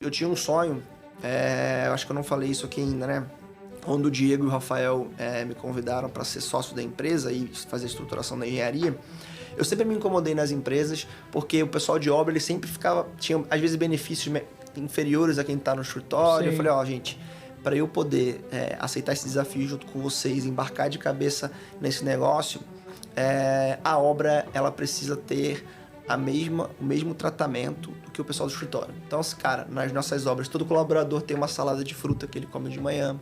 Eu tinha um sonho, eu acho que eu não falei isso aqui ainda, né? Quando o Diego e o Rafael me convidaram para ser sócio da empresa e fazer a estruturação da engenharia, eu sempre me incomodei nas empresas porque o pessoal de obra ele sempre tinha às vezes benefícios inferiores a quem está no escritório. Sim. Eu falei, gente, para eu poder aceitar esse desafio junto com vocês, embarcar de cabeça nesse negócio, a obra ela precisa ter o mesmo tratamento do que o pessoal do escritório. Então, cara, nas nossas obras, todo colaborador tem uma salada de fruta que ele come de manhã.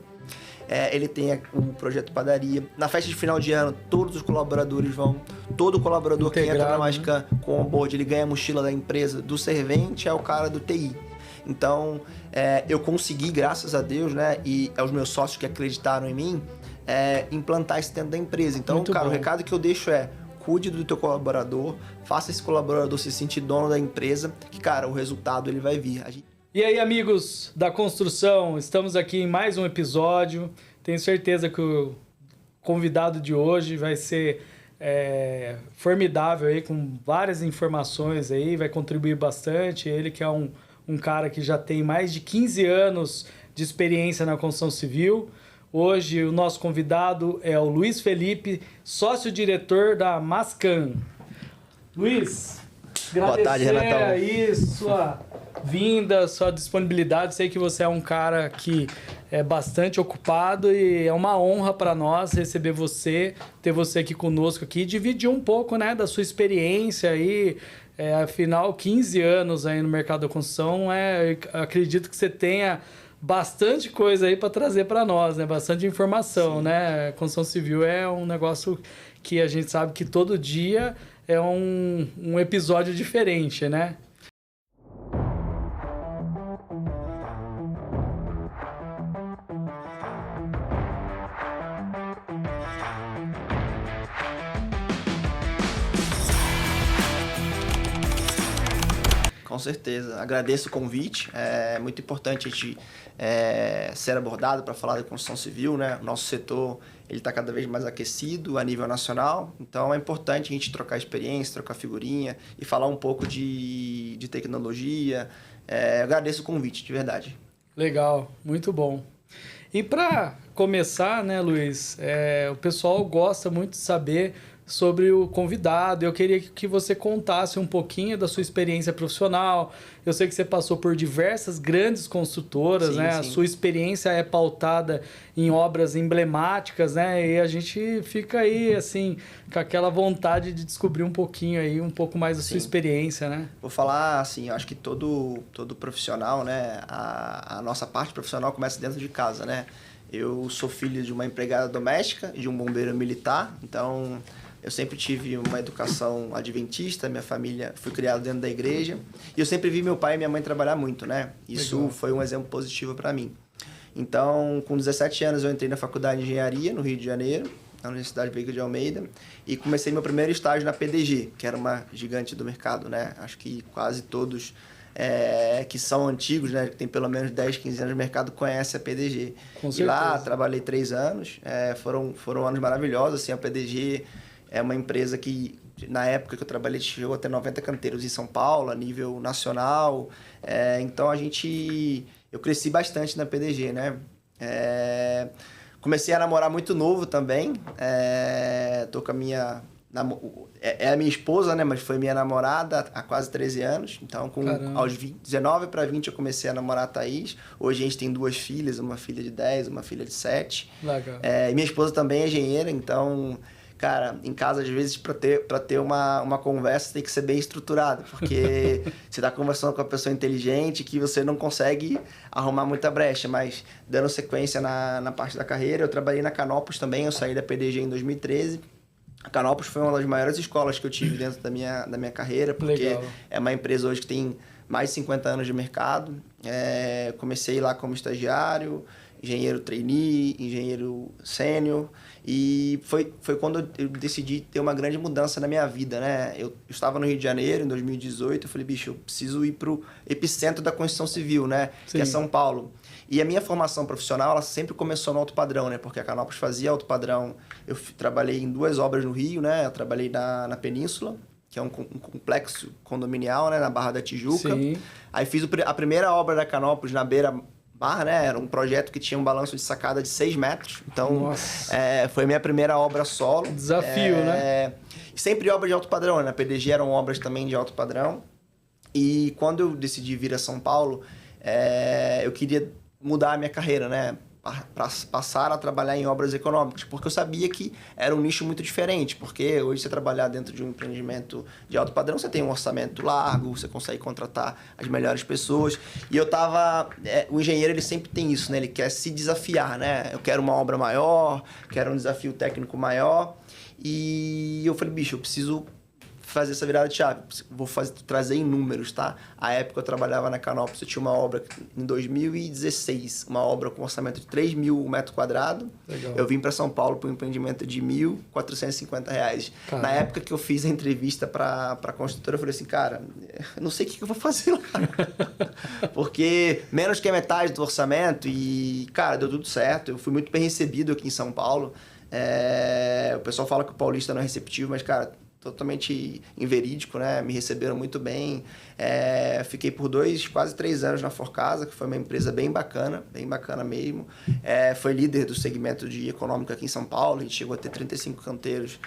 Ele tem um projeto padaria. Na festa de final de ano, todos os colaboradores vão. Todo colaborador que entra na Mágica com onboard, ele ganha a mochila da empresa, do servente ao cara do TI. Então, eu consegui, graças a Deus, né, e aos meus sócios que acreditaram em mim, implantar isso dentro da empresa. Então, Muito cara, bom. o recado que eu deixo cuide do teu colaborador, faça esse colaborador se sentir dono da empresa, que, cara, o resultado ele vai vir. E aí, amigos da construção, estamos aqui em mais um episódio. Tenho certeza que o convidado de hoje vai ser formidável aí, com várias informações aí, vai contribuir bastante. Ele que é um cara que já tem mais de 15 anos de experiência na construção civil. Hoje o nosso convidado é o Luiz Felipe, sócio-diretor da Mascan. Luiz, boa tarde, Renatão. Aí sua vinda, sua disponibilidade. Sei que você é um cara que é bastante ocupado e é uma honra para nós receber você, ter você aqui conosco aqui, dividir um pouco, né, da sua experiência aí. Afinal, 15 anos aí no mercado da construção, acredito que você tenha bastante coisa aí para trazer para nós, né? Bastante informação, sim, né? Construção civil é um negócio que a gente sabe que todo dia é um episódio diferente, né? Com certeza. Agradeço o convite. É muito importante a gente ser abordado para falar da construção civil, né? O nosso setor está cada vez mais aquecido a nível nacional. Então, é importante a gente trocar experiência, trocar figurinha e falar um pouco de tecnologia. Agradeço o convite, de verdade. Legal, muito bom. E para começar, né, Luiz, o pessoal gosta muito de saber sobre o convidado. Eu queria que você contasse um pouquinho da sua experiência profissional. Eu sei que você passou por diversas grandes construtoras, sim, né? Sim. A sua experiência é pautada em obras emblemáticas, né? E a gente fica aí, assim, com aquela vontade de descobrir um pouquinho aí, um pouco mais da sua experiência, né? Vou falar, assim, eu acho que todo profissional, né? A nossa parte profissional começa dentro de casa, né? Eu sou filho de uma empregada doméstica e de um bombeiro militar, então eu sempre tive uma educação adventista, minha família, fui criado dentro da igreja, e eu sempre vi meu pai e minha mãe trabalhar muito, né? Isso legal. Foi um exemplo positivo para mim. Então, com 17 anos eu entrei na faculdade de engenharia no Rio de Janeiro, na Universidade Veiga de Almeida, e comecei meu primeiro estágio na PDG, que era uma gigante do mercado, né? Acho que quase todos que são antigos, né? Que tem pelo menos 10, 15 anos de mercado, conhecem a PDG. Com certeza. E lá trabalhei 3 anos, foram anos maravilhosos, assim, a PDG é uma empresa que, na época que eu trabalhei, chegou a ter 90 canteiros em São Paulo, a nível nacional. Então, eu cresci bastante na PDG, né? Comecei a namorar muito novo também. Tô com a minha... É a minha esposa, né? Mas foi minha namorada há quase 13 anos. Então, aos 19 para 20, eu comecei a namorar a Thaís. Hoje a gente tem 2 filhas, uma filha de 10, uma filha de 7. Legal. E minha esposa também é engenheira, então... Cara, em casa, às vezes, para ter uma conversa, tem que ser bem estruturado, porque você está conversando com uma pessoa inteligente que você não consegue arrumar muita brecha, mas dando sequência na parte da carreira, eu trabalhei na Canopus também, eu saí da PDG em 2013. A Canopus foi uma das maiores escolas que eu tive dentro da minha carreira, porque legal. É uma empresa hoje que tem mais de 50 anos de mercado. Comecei lá como estagiário, engenheiro trainee, engenheiro sênior, e foi quando eu decidi ter uma grande mudança na minha vida, né? Eu estava no Rio de Janeiro em 2018, eu falei, bicho, eu preciso ir pro epicentro da construção civil, né? Sim. Que é São Paulo. E a minha formação profissional, ela sempre começou no alto padrão, né? Porque a Canopus fazia alto padrão. Eu trabalhei em 2 obras no Rio, né? Eu trabalhei na Península, que que é um complexo condominial, né, na Barra da Tijuca. Sim. Aí fiz a primeira obra da Canópolis na beira-mar, né? Era um projeto que tinha um balanço de sacada de 6 metros. Então, foi a minha primeira obra solo. Desafio, né? Sempre obra de alto padrão, né? Na PDG eram obras também de alto padrão. E quando eu decidi vir a São Paulo, eu queria mudar a minha carreira, né? Para passar a trabalhar em obras econômicas, porque eu sabia que era um nicho muito diferente, porque hoje você trabalhar dentro de um empreendimento de alto padrão, você tem um orçamento largo, você consegue contratar as melhores pessoas, e eu tava... o engenheiro, ele sempre tem isso, né? Ele quer se desafiar, né? Eu quero uma obra maior, quero um desafio técnico maior, e eu falei, bicho, eu preciso fazer essa virada de chave. Vou trazer em números, tá? A época eu trabalhava na Canópolis, eu tinha uma obra em 2016, uma obra com orçamento de 3 mil metros quadrados. Eu vim para São Paulo para um empreendimento de R$ 1.450. Na época que eu fiz a entrevista para a construtora, eu falei assim, cara, eu não sei o que eu vou fazer lá. Porque menos que a metade do orçamento e, cara, deu tudo certo. Eu fui muito bem recebido aqui em São Paulo. O pessoal fala que o paulista não é receptivo, mas, cara, totalmente inverídico, né? Me receberam muito bem. Fiquei por quase 3 anos na Forcasa, que foi uma empresa bem bacana mesmo. Foi líder do segmento de econômico aqui em São Paulo. A gente chegou a ter 35 canteiros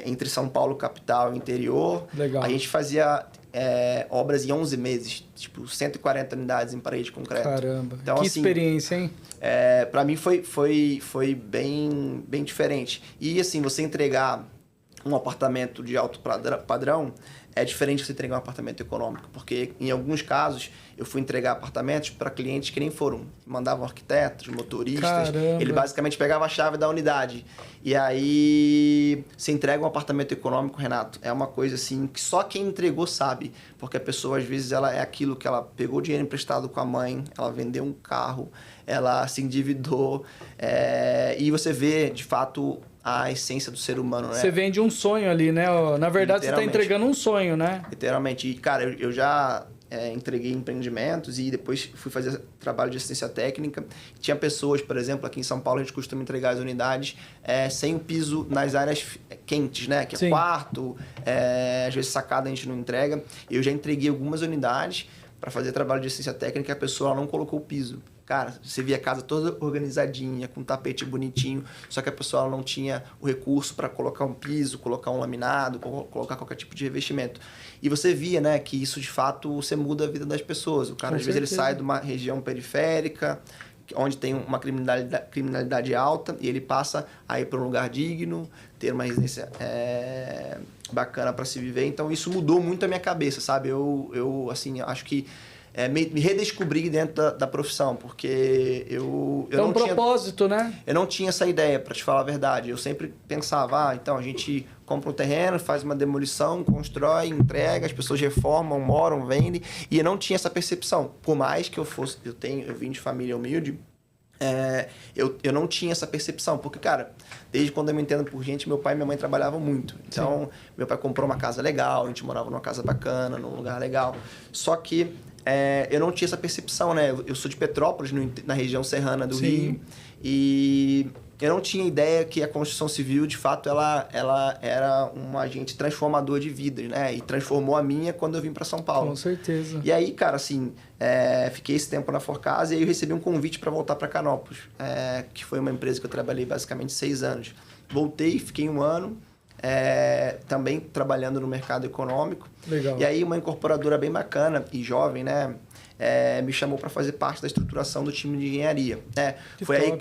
entre São Paulo, capital e interior. Legal. A gente fazia obras em 11 meses, tipo 140 unidades em parede de concreto. Caramba, então, que assim, experiência, hein? Para mim foi bem diferente. E assim, você entregar um apartamento de alto padrão é diferente de você entregar um apartamento econômico, porque em alguns casos eu fui entregar apartamentos para clientes que nem foram, mandavam arquitetos, motoristas. Caramba. Ele basicamente pegava a chave da unidade. E aí você entrega um apartamento econômico, Renato, é uma coisa assim que só quem entregou sabe, porque a pessoa às vezes ela é aquilo que ela pegou dinheiro emprestado com a mãe, ela vendeu um carro, ela se endividou, e você vê de fato a essência do ser humano, né? Você vende um sonho ali, né? Na verdade, você está entregando um sonho, né? Literalmente. E, cara, eu já entreguei empreendimentos e depois fui fazer trabalho de assistência técnica. Tinha pessoas, por exemplo, aqui em São Paulo, a gente costuma entregar as unidades sem o piso nas áreas quentes, né? Que é quarto, às vezes sacada a gente não entrega. Eu já entreguei algumas unidades para fazer trabalho de assistência técnica, a pessoa não colocou o piso. Cara, você via a casa toda organizadinha, com tapete bonitinho, só que a pessoa não tinha o recurso para colocar um piso, colocar um laminado, colocar qualquer tipo de revestimento. E você via, né, que isso de fato você muda a vida das pessoas. O cara, às vezes, ele sai de uma região periférica, onde tem uma criminalidade alta, e ele passa a ir para um lugar digno, ter uma residência bacana para se viver. Então, isso mudou muito a minha cabeça, sabe? Eu assim, acho que me redescobri dentro da profissão, porque eu não tinha... propósito, né? Eu não tinha essa ideia, para te falar a verdade. Eu sempre pensava, então a gente compra um terreno, faz uma demolição, constrói, entrega, as pessoas reformam, moram, vendem, e eu não tinha essa percepção. Por mais que eu vim de família humilde, eu não tinha essa percepção, porque, cara, desde quando eu me entendo por gente, meu pai e minha mãe trabalhavam muito. Então, meu pai comprou uma casa legal, a gente morava numa casa bacana, num lugar legal. Só que eu não tinha essa percepção, né? Eu sou de Petrópolis, na região serrana do Rio, e eu não tinha ideia que a construção civil, de fato, ela era um agente transformador de vidas, né? E transformou a minha quando eu vim para São Paulo. Com certeza. E aí, cara, assim, fiquei esse tempo na Forcasa e aí eu recebi um convite para voltar para Canópolis, que foi uma empresa que eu trabalhei basicamente 6 anos. Voltei, fiquei 1 ano, também trabalhando no mercado econômico. Legal. E aí uma incorporadora bem bacana e jovem, né? Me chamou para fazer parte da estruturação do time de engenharia.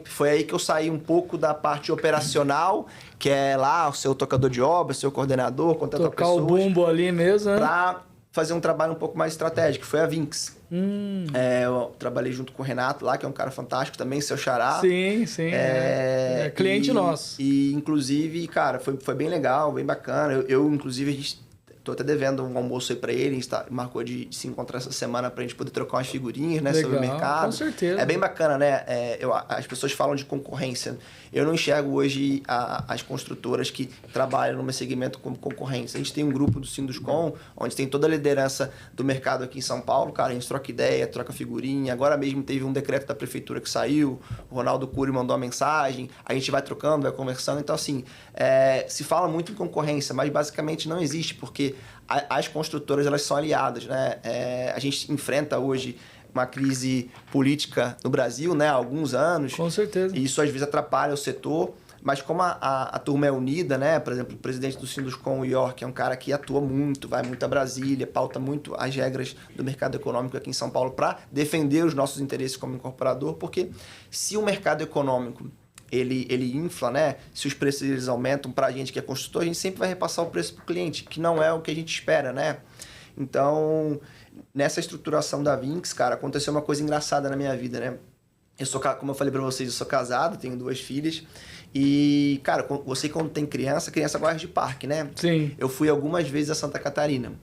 Foi aí que eu saí um pouco da parte operacional, que é lá o seu tocador de obra, seu coordenador, contratar pessoas. Tocar o bumbo ali mesmo, né? Para fazer um trabalho um pouco mais estratégico. Foi a Vinx. Eu trabalhei junto com o Renato lá, que é um cara fantástico também, seu xará. Sim. Cliente nosso. E, inclusive, cara, foi bem legal, bem bacana. Inclusive, a gente Tô até devendo um almoço aí pra ele, a gente marcou de se encontrar essa semana pra gente poder trocar umas figurinhas, né, Legal, sobre o mercado. com certeza. É bem bacana, né? As pessoas falam de concorrência. Eu não enxergo hoje as construtoras que trabalham no meu segmento como concorrência. A gente tem um grupo do Sinduscon, onde tem toda a liderança do mercado aqui em São Paulo, cara, a gente troca ideia, troca figurinha. Agora mesmo teve um decreto da prefeitura que saiu, o Ronaldo Cury mandou uma mensagem, a gente vai trocando, vai conversando. Então, assim, se fala muito em concorrência, mas basicamente não existe, porque as construtoras, elas são aliadas, né? A gente enfrenta hoje uma crise política no Brasil, né, há alguns anos. Com certeza. E isso às vezes atrapalha o setor, mas como a turma é unida, né? Por exemplo, o presidente do Sinduscon, o York, é um cara que atua muito, vai muito a Brasília, pauta muito as regras do mercado econômico aqui em São Paulo para defender os nossos interesses como incorporador, porque se o mercado econômico ele infla, né? Se os preços eles aumentam para a gente que é construtor, a gente sempre vai repassar o preço para o cliente, que não é o que a gente espera, né? Então, nessa estruturação da Vinx, cara, aconteceu uma coisa engraçada na minha vida, né? Como eu falei para vocês, eu sou casado, tenho 2 filhas. E, cara, você quando tem criança gosta de parque, né? Sim. Eu fui algumas vezes a Santa Catarina.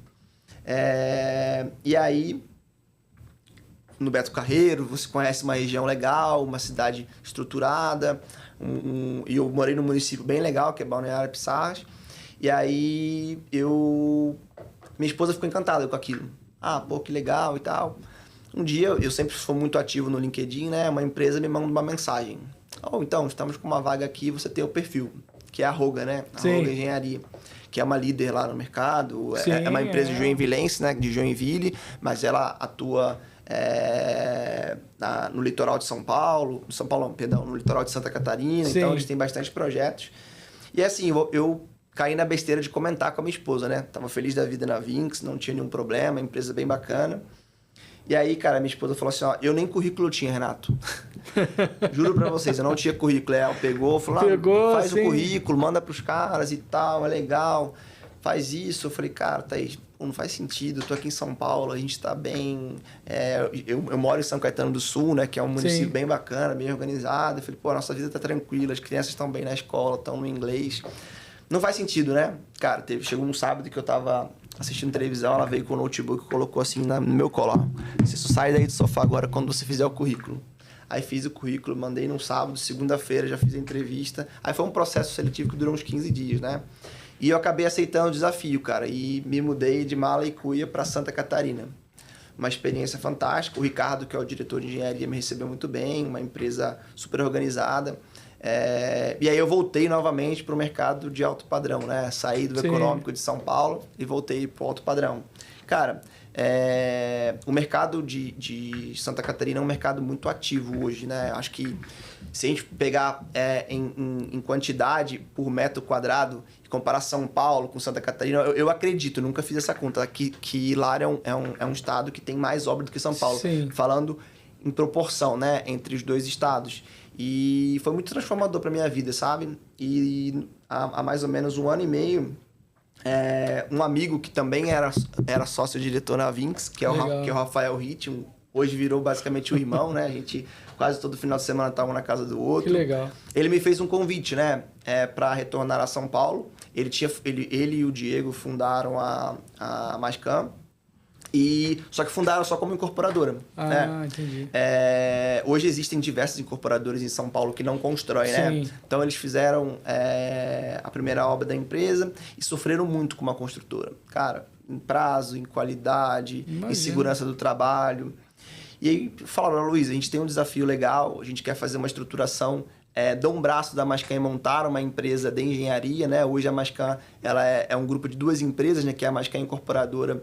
E aí, no Beto Carreiro, você conhece uma região legal, uma cidade estruturada. E eu morei num município bem legal, que é Balneário Pissarras. E aí, minha esposa ficou encantada com aquilo. Ah, pô, que legal e tal. Um dia, eu sempre sou muito ativo no LinkedIn, né? Uma empresa me manda uma mensagem. Então, estamos com uma vaga aqui, você tem o perfil, que é a Roga, né? A Roga Engenharia, que é uma líder lá no mercado. Sim, é uma empresa joinvilense, né? De Joinville, mas ela atua no litoral de São Paulo. No litoral de Santa Catarina. Sim. Então, eles têm bastante projetos. E assim, eu caí na besteira de comentar com a minha esposa, né? Tava feliz da vida na Vinx, não tinha nenhum problema, empresa bem bacana. E aí, cara, minha esposa falou assim, ó, eu nem currículo tinha, Renato. Juro pra vocês, eu não tinha currículo. Ela falou, faz o currículo, manda pros caras e tal, é legal, faz isso. Eu falei, cara, Thaís, não faz sentido, eu tô aqui em São Paulo, a gente tá bem... eu moro em São Caetano do Sul, né, que é um município bem bacana, bem organizado. Eu falei, pô, a nossa vida tá tranquila, as crianças estão bem na escola, estão no inglês. Não faz sentido, né? Cara, chegou um sábado que eu tava assistindo televisão, ela veio com o notebook e colocou assim no meu colo, ó. Você só sai daí do sofá agora quando você fizer o currículo. Aí fiz o currículo, mandei num sábado, segunda-feira já fiz a entrevista. Aí foi um processo seletivo que durou uns 15 dias, né? E eu acabei aceitando o desafio, cara. E me mudei de mala e cuia para Santa Catarina. Uma experiência fantástica. O Ricardo, que é o diretor de engenharia, me recebeu muito bem. Uma empresa super organizada. E aí eu voltei novamente para o mercado de alto padrão, né? Saí do econômico de São Paulo e voltei para o alto padrão. Cara, o mercado de Santa Catarina é um mercado muito ativo hoje, né? Acho que se a gente pegar em quantidade por metro quadrado e comparar São Paulo com Santa Catarina, eu acredito, nunca fiz essa conta, que lá é um estado que tem mais obra do que São Paulo. Sim. Falando em proporção, né? Entre os dois estados. E foi muito transformador para minha vida, sabe? E há mais ou menos 1 ano e meio, um amigo que também era sócio-diretor na Vinx, que é o Rafael Ritt, hoje virou basicamente um irmão, né? A gente quase todo final de semana estava na casa do outro. Que legal. Ele me fez um convite, né? Para retornar a São Paulo. Ele e o Diego fundaram a Mascam. Só que fundaram só como incorporadora. Entendi. Hoje existem diversos incorporadores em São Paulo que não constroem, né? Então eles fizeram a primeira obra da empresa e sofreram muito com uma construtora. Cara, em prazo, em qualidade, em segurança do trabalho. E aí falaram, Luiz, a gente tem um desafio legal, a gente quer fazer uma estruturação. Dão um braço da Mascam e montaram uma empresa de engenharia, né? Hoje a Mascam ela é um grupo de 2 empresas, né? Que é a Mascam Incorporadora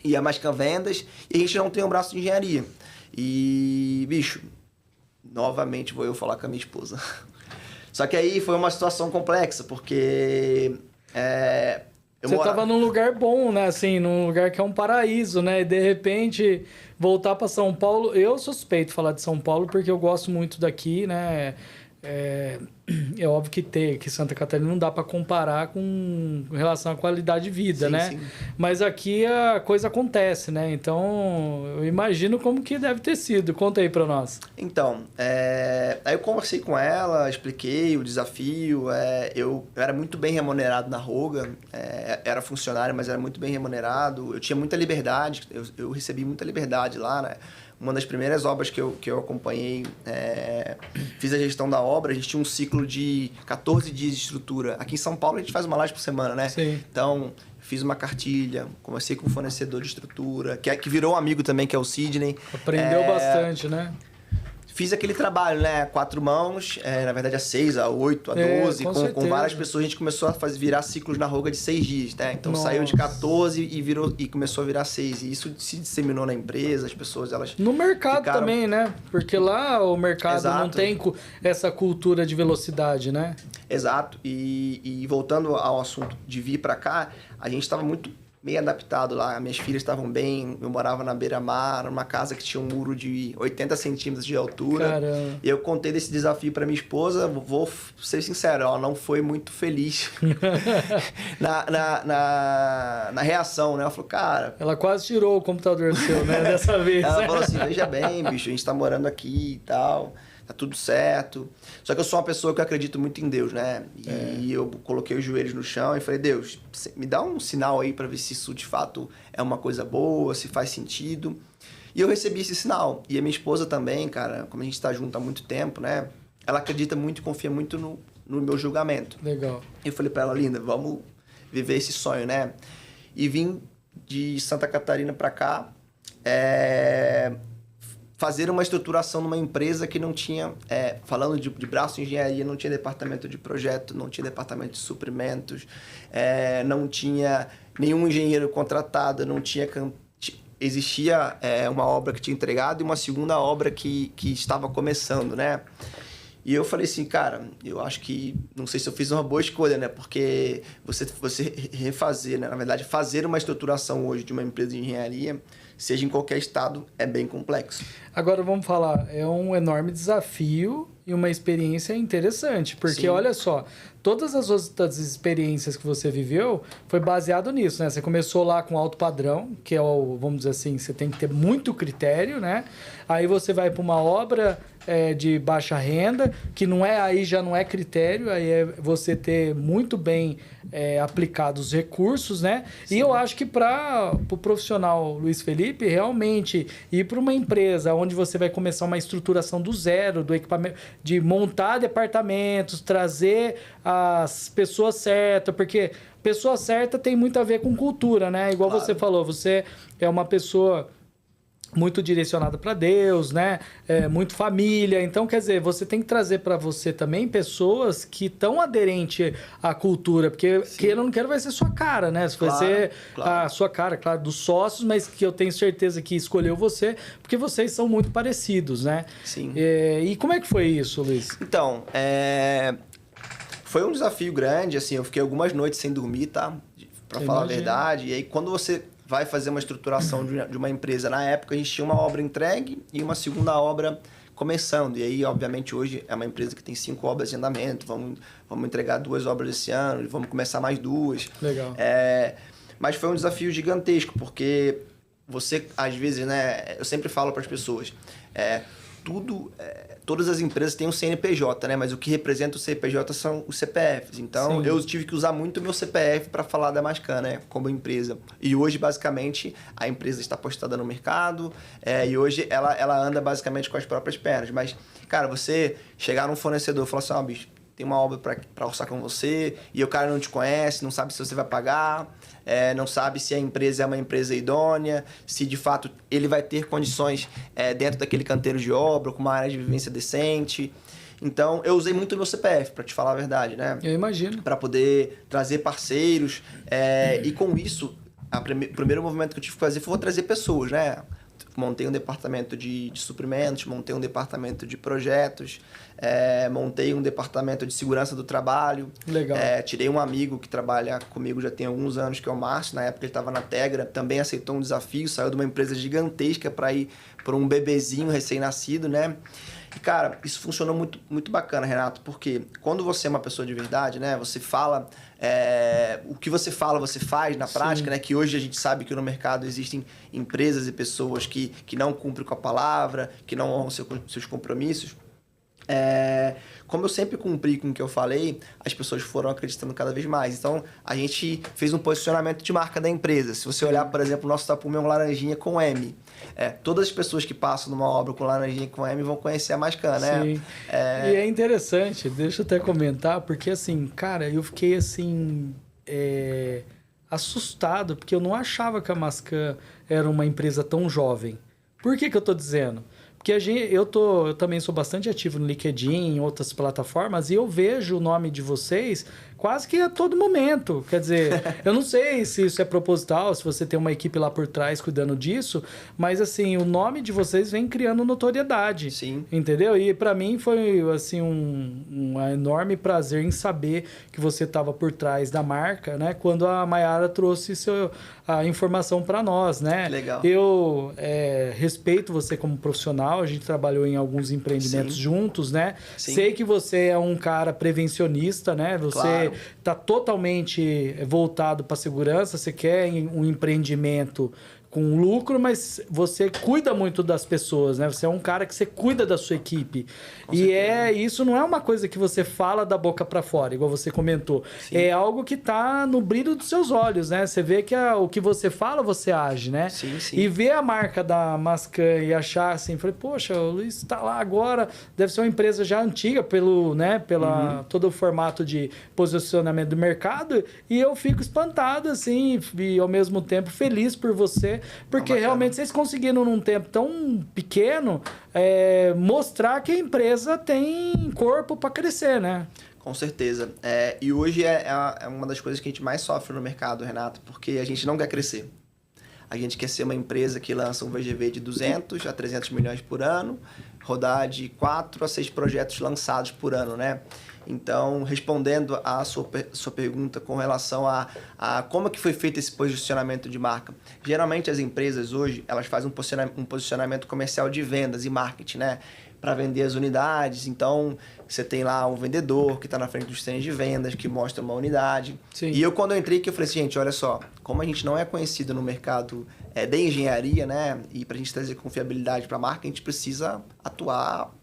e a Mascam Vendas, e a gente não tem um braço de engenharia. E, bicho, novamente vou eu falar com a minha esposa. Só que aí foi uma situação complexa, porque... Você tava num lugar bom, né? Assim, num lugar que é um paraíso, né? E de repente voltar para São Paulo... Eu sou suspeito de falar de São Paulo porque eu gosto muito daqui, né? é óbvio que Santa Catarina não dá para comparar com relação à qualidade de vida, Sim, né? sim. Mas aqui a coisa acontece, né? Então, eu imagino como que deve ter sido. Conta aí para nós. Então, aí eu conversei com ela, expliquei o desafio. Eu era muito bem remunerado na Roga, era funcionário, mas era muito bem remunerado. Eu tinha muita liberdade, eu recebi muita liberdade lá, né? Uma das primeiras obras que eu acompanhei, fiz a gestão da obra, a gente tinha um ciclo de 14 dias de estrutura. Aqui em São Paulo a gente faz uma laje por semana, né? Sim. Então, fiz uma cartilha, conversei com o fornecedor de estrutura, que virou um amigo também, que é o Sidney. Aprendeu bastante, né? Fiz aquele trabalho, né? 4 mãos, na verdade a 6, a 8, a 12. Com várias pessoas, a gente começou a virar ciclos na Roga de 6 dias, né? Então saiu de 14 e começou a virar 6. E isso se disseminou na empresa, as pessoas, elas no mercado ficaram... também, né? Porque lá o mercado Exato. não tem essa cultura de velocidade, né? Exato. E voltando ao assunto de vir para cá, a gente estava muito meio adaptado lá. Minhas filhas estavam bem, eu morava na beira-mar, numa casa que tinha um muro de 80 centímetros de altura. Caramba. E eu contei desse desafio para minha esposa, vou ser sincero, ela não foi muito feliz na reação, né? Ela falou, cara... Ela quase tirou o computador seu, né? Dessa vez. Ela falou assim, veja bem, bicho, a gente tá morando aqui e tal... Tá tudo certo. Só que eu sou uma pessoa que eu acredito muito em Deus, né? E eu coloquei os joelhos no chão e falei, Deus, me dá um sinal aí para ver se isso de fato é uma coisa boa, se faz sentido. E eu recebi esse sinal. E a minha esposa também, cara, como a gente tá junto há muito tempo, né? Ela acredita muito e confia muito no meu julgamento. Legal. E eu falei para ela, linda, vamos viver esse sonho, né? E vim de Santa Catarina para cá, fazer uma estruturação numa empresa que não tinha, falando de braço de engenharia, não tinha departamento de projeto, não tinha departamento de suprimentos, não tinha nenhum engenheiro contratado, não tinha... Existia uma obra que tinha entregado e uma segunda obra que estava começando, né? E eu falei assim, cara, eu acho que... Não sei se eu fiz uma boa escolha, né? Porque você refazer, né? Na verdade, fazer uma estruturação hoje de uma empresa de engenharia, seja em qualquer estado, é bem complexo. Agora vamos falar, é um enorme desafio e uma experiência interessante, porque Sim. olha só, todas as outras experiências que você viveu foi baseado nisso, né? Você começou lá com alto padrão, que é o, vamos dizer assim, você tem que ter muito critério, né? Aí você vai para uma obra de baixa renda, que aí já não é critério, aí é você ter muito bem aplicado os recursos, né? Sim. E eu acho que para o profissional Luiz Felipe, realmente ir para uma empresa onde você vai começar uma estruturação do zero, do equipamento, de montar departamentos, trazer as pessoas certas, porque pessoa certa tem muito a ver com cultura, né? Igual claro. Você falou, você é uma pessoa muito direcionada para Deus, né? Muito família. Então, quer dizer, você tem que trazer para você também pessoas que estão aderentes à cultura, porque queira ou não queira vai ser sua cara, né? Vai ser a sua cara, claro, dos sócios, mas que eu tenho certeza que escolheu você, porque vocês são muito parecidos, né? Sim. E como é que foi isso, Luiz? Então, foi um desafio grande, assim, eu fiquei algumas noites sem dormir, tá? Para falar a verdade. E aí, quando você vai fazer uma estruturação de uma empresa. Na época, a gente tinha uma obra entregue e uma segunda obra começando. E aí, obviamente, hoje é uma empresa que tem 5 obras em andamento. Vamos entregar 2 obras esse ano, vamos começar mais 2. Legal. Mas foi um desafio gigantesco, porque você, às vezes, né? Eu sempre falo para as pessoas, todas as empresas têm um CNPJ, né? Mas o que representa o CNPJ são os CPFs. Então, eu tive que usar muito o meu CPF para falar da Mascan, né? Como empresa. E hoje, basicamente, a empresa está postada no mercado e hoje ela anda basicamente com as próprias pernas. Mas, cara, você chegar num fornecedor e falar assim, bicho, tem uma obra para orçar com você e o cara não te conhece, não sabe se você vai pagar, não sabe se a empresa é uma empresa idônea, se de fato ele vai ter condições dentro daquele canteiro de obra, com uma área de vivência decente. Então, eu usei muito o meu CPF, para te falar a verdade, né? Eu imagino. Para poder trazer parceiros. E com isso, o primeiro movimento que eu tive que fazer foi trazer pessoas, né? Montei um departamento de suprimentos, montei um departamento de projetos, montei um departamento de segurança do trabalho. Legal. Tirei um amigo que trabalha comigo já tem alguns anos, que é o Márcio. Na época ele estava na Tegra, também aceitou um desafio, saiu de uma empresa gigantesca para ir para um bebezinho recém-nascido, né? E, cara, isso funcionou muito, muito bacana, Renato, porque quando você é uma pessoa de verdade, né? Você fala... o que você fala, você faz na prática, né? Que hoje a gente sabe que no mercado existem empresas e pessoas que não cumprem com a palavra, que não honram seus compromissos. Como eu sempre cumpri com o que eu falei, as pessoas foram acreditando cada vez mais. Então, a gente fez um posicionamento de marca da empresa. Se você olhar, por exemplo, o nosso tapume é um laranjinha com M. Todas as pessoas que passam numa obra com laranjinha com M vão conhecer a Mascan, né? Sim. E é interessante, deixa eu até comentar, porque assim, cara, eu fiquei assim... assustado, porque eu não achava que a Mascan era uma empresa tão jovem. Por que eu tô dizendo? Porque eu também sou bastante ativo no LinkedIn, em outras plataformas, e eu vejo o nome de vocês quase que a todo momento. Quer dizer, eu não sei se isso é proposital, se você tem uma equipe lá por trás cuidando disso, mas assim, o nome de vocês vem criando notoriedade. Sim. Entendeu? E para mim foi assim um enorme prazer em saber que você estava por trás da marca, né? Quando a Mayara trouxe a informação para nós, né? Legal. Eu respeito você como profissional, a gente trabalhou em alguns empreendimentos juntos, né? Sim. Sei que você é um cara prevencionista, né? Você está totalmente voltado para a segurança, você quer um empreendimento com lucro, mas você cuida muito das pessoas, né? Você é um cara que você cuida da sua equipe. Isso não é uma coisa que você fala da boca para fora, igual você comentou. Sim. É algo que tá no brilho dos seus olhos, né? Você vê que o que você fala, você age, né? Sim, sim. E ver a marca da Mascan e achar assim, falei, poxa, o Luiz tá lá agora, deve ser uma empresa já antiga pela todo o formato de posicionamento do mercado, e eu fico espantado, assim, e ao mesmo tempo feliz por você, porque realmente vocês conseguiram num tempo tão pequeno mostrar que a empresa tem corpo para crescer, né? Com certeza. E hoje é uma das coisas que a gente mais sofre no mercado, Renato, porque a gente não quer crescer. A gente quer ser uma empresa que lança um VGV de 200 a 300 milhões por ano, rodar de 4 a 6 projetos lançados por ano, né? Então, respondendo à sua pergunta com relação a como que foi feito esse posicionamento de marca. Geralmente, as empresas hoje, elas fazem um posicionamento comercial de vendas e marketing, né? Para vender as unidades. Então, você tem lá um vendedor que está na frente dos stands de vendas, que mostra uma unidade. Sim. E quando eu entrei, eu falei assim, gente, olha só, como a gente não é conhecido no mercado de engenharia, né? E para a gente trazer confiabilidade para a marca, a gente precisa atuar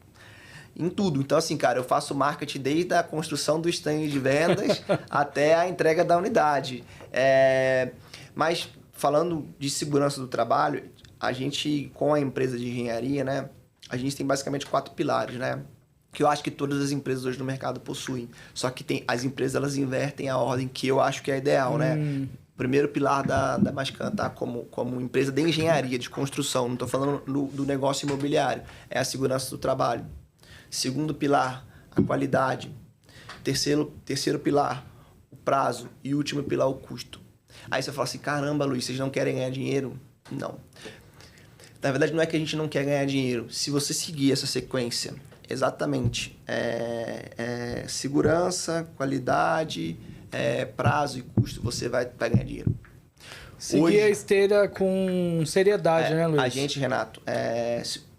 em tudo. Então, assim, cara, eu faço marketing desde a construção do stand de vendas até a entrega da unidade. Mas, falando de segurança do trabalho, a gente, com a empresa de engenharia, né? A gente tem basicamente 4 pilares, né? Que eu acho que todas as empresas hoje no mercado possuem. Só que as empresas, elas invertem a ordem que eu acho que é ideal, né? O primeiro pilar da Mascan, tá? Como empresa de engenharia, de construção. Não estou falando do negócio imobiliário. É a segurança do trabalho. Segundo pilar, a qualidade. Terceiro pilar, o prazo. E último pilar, o custo. Aí você fala assim, caramba, Luiz, vocês não querem ganhar dinheiro? Não. Na verdade, não é que a gente não quer ganhar dinheiro. Se você seguir essa sequência, exatamente, segurança, qualidade, prazo e custo, você vai ganhar dinheiro. Seguir hoje, a esteira com seriedade, né, Luiz? A gente, Renato,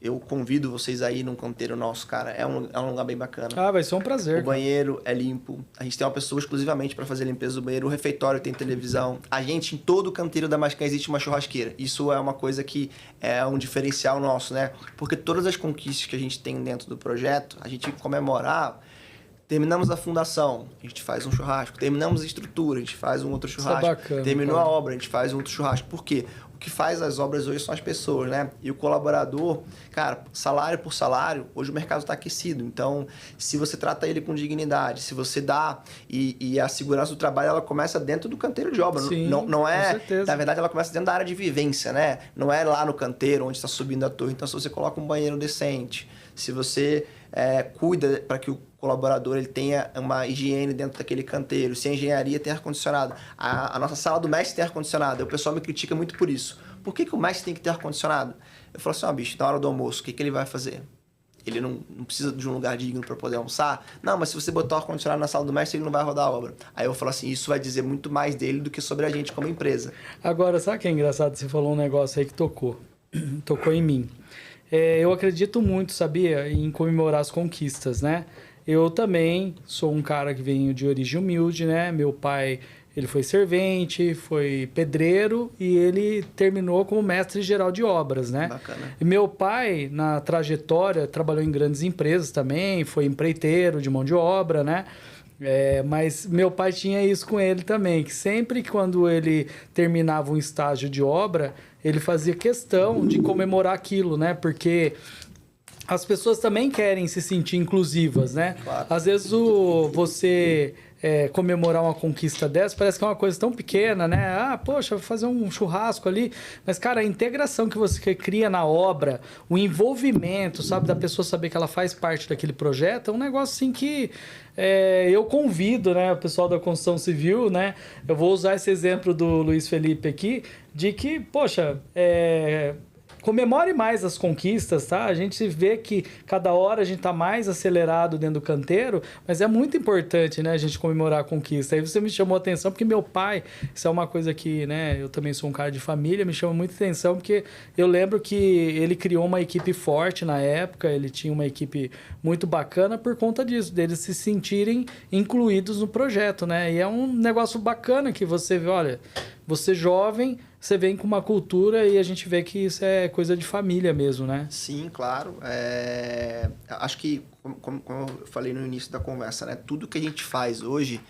eu convido vocês aí num canteiro nosso, cara. É um lugar bem bacana. Vai ser um prazer. O banheiro é limpo. A gente tem uma pessoa exclusivamente para fazer a limpeza do banheiro. O refeitório tem televisão. A gente, em todo o canteiro da Mascan, existe uma churrasqueira. Isso é uma coisa que é um diferencial nosso, né? Porque todas as conquistas que a gente tem dentro do projeto, a gente comemora. Terminamos a fundação, a gente faz um churrasco. Terminamos a estrutura, a gente faz um outro churrasco. Isso é bacana, Terminou a obra, a gente faz um outro churrasco. Por quê? O que faz as obras hoje são as pessoas, né? E o colaborador, cara, salário por salário, hoje o mercado está aquecido. Então, se você trata ele com dignidade, se você dá... E a segurança do trabalho, ela começa dentro do canteiro de obra. Sim, não é... com certeza. Na verdade, ela começa dentro da área de vivência, né? Não é lá no canteiro, onde está subindo a torre. Então, se você coloca um banheiro decente, se você cuida para que o colaborador ele tenha uma higiene dentro daquele canteiro, se a engenharia tem ar-condicionado, a nossa sala do mestre tem ar-condicionado, o pessoal me critica muito por isso. Por que o mestre tem que ter ar-condicionado? Eu falo assim, bicho, na hora do almoço, o que ele vai fazer? Ele não precisa de um lugar digno para poder almoçar? Não, mas se você botar o ar-condicionado na sala do mestre, ele não vai rodar a obra. Aí eu falo assim, isso vai dizer muito mais dele do que sobre a gente como empresa. Agora, sabe o que é engraçado? Você falou um negócio aí que tocou em mim. eu acredito muito, sabia, em comemorar as conquistas, né? Eu também sou um cara que venho de origem humilde, né? Meu pai, ele foi servente, foi pedreiro e ele terminou como mestre geral de obras, né? Bacana. E meu pai, na trajetória, trabalhou em grandes empresas também, foi empreiteiro de mão de obra, né? Mas meu pai tinha isso com ele também, que sempre que quando ele terminava um estágio de obra, ele fazia questão de comemorar aquilo, né? Porque as pessoas também querem se sentir inclusivas, né? Claro. Às vezes você comemorar uma conquista dessa parece que é uma coisa tão pequena, né? Ah, poxa, vou fazer um churrasco ali. Mas, cara, a integração que você cria na obra, o envolvimento, sabe? Da pessoa saber que ela faz parte daquele projeto, é um negócio assim que eu convido, né? O pessoal da construção civil, né? Eu vou usar esse exemplo do Luiz Felipe aqui, de que, poxa, comemore mais as conquistas, tá? A gente vê que cada hora a gente tá mais acelerado dentro do canteiro, mas é muito importante, né, a gente comemorar a conquista. Aí você me chamou a atenção porque meu pai, isso é uma coisa que, né, eu também sou um cara de família, me chama muita atenção porque eu lembro que ele criou uma equipe forte na época, ele tinha uma equipe muito bacana por conta disso, deles se sentirem incluídos no projeto, né? E é um negócio bacana que você vê, olha, você jovem, você vem com uma cultura e a gente vê que isso é coisa de família mesmo, né? Sim, claro. Acho que, como eu falei no início da conversa, né? Tudo que a gente faz hoje,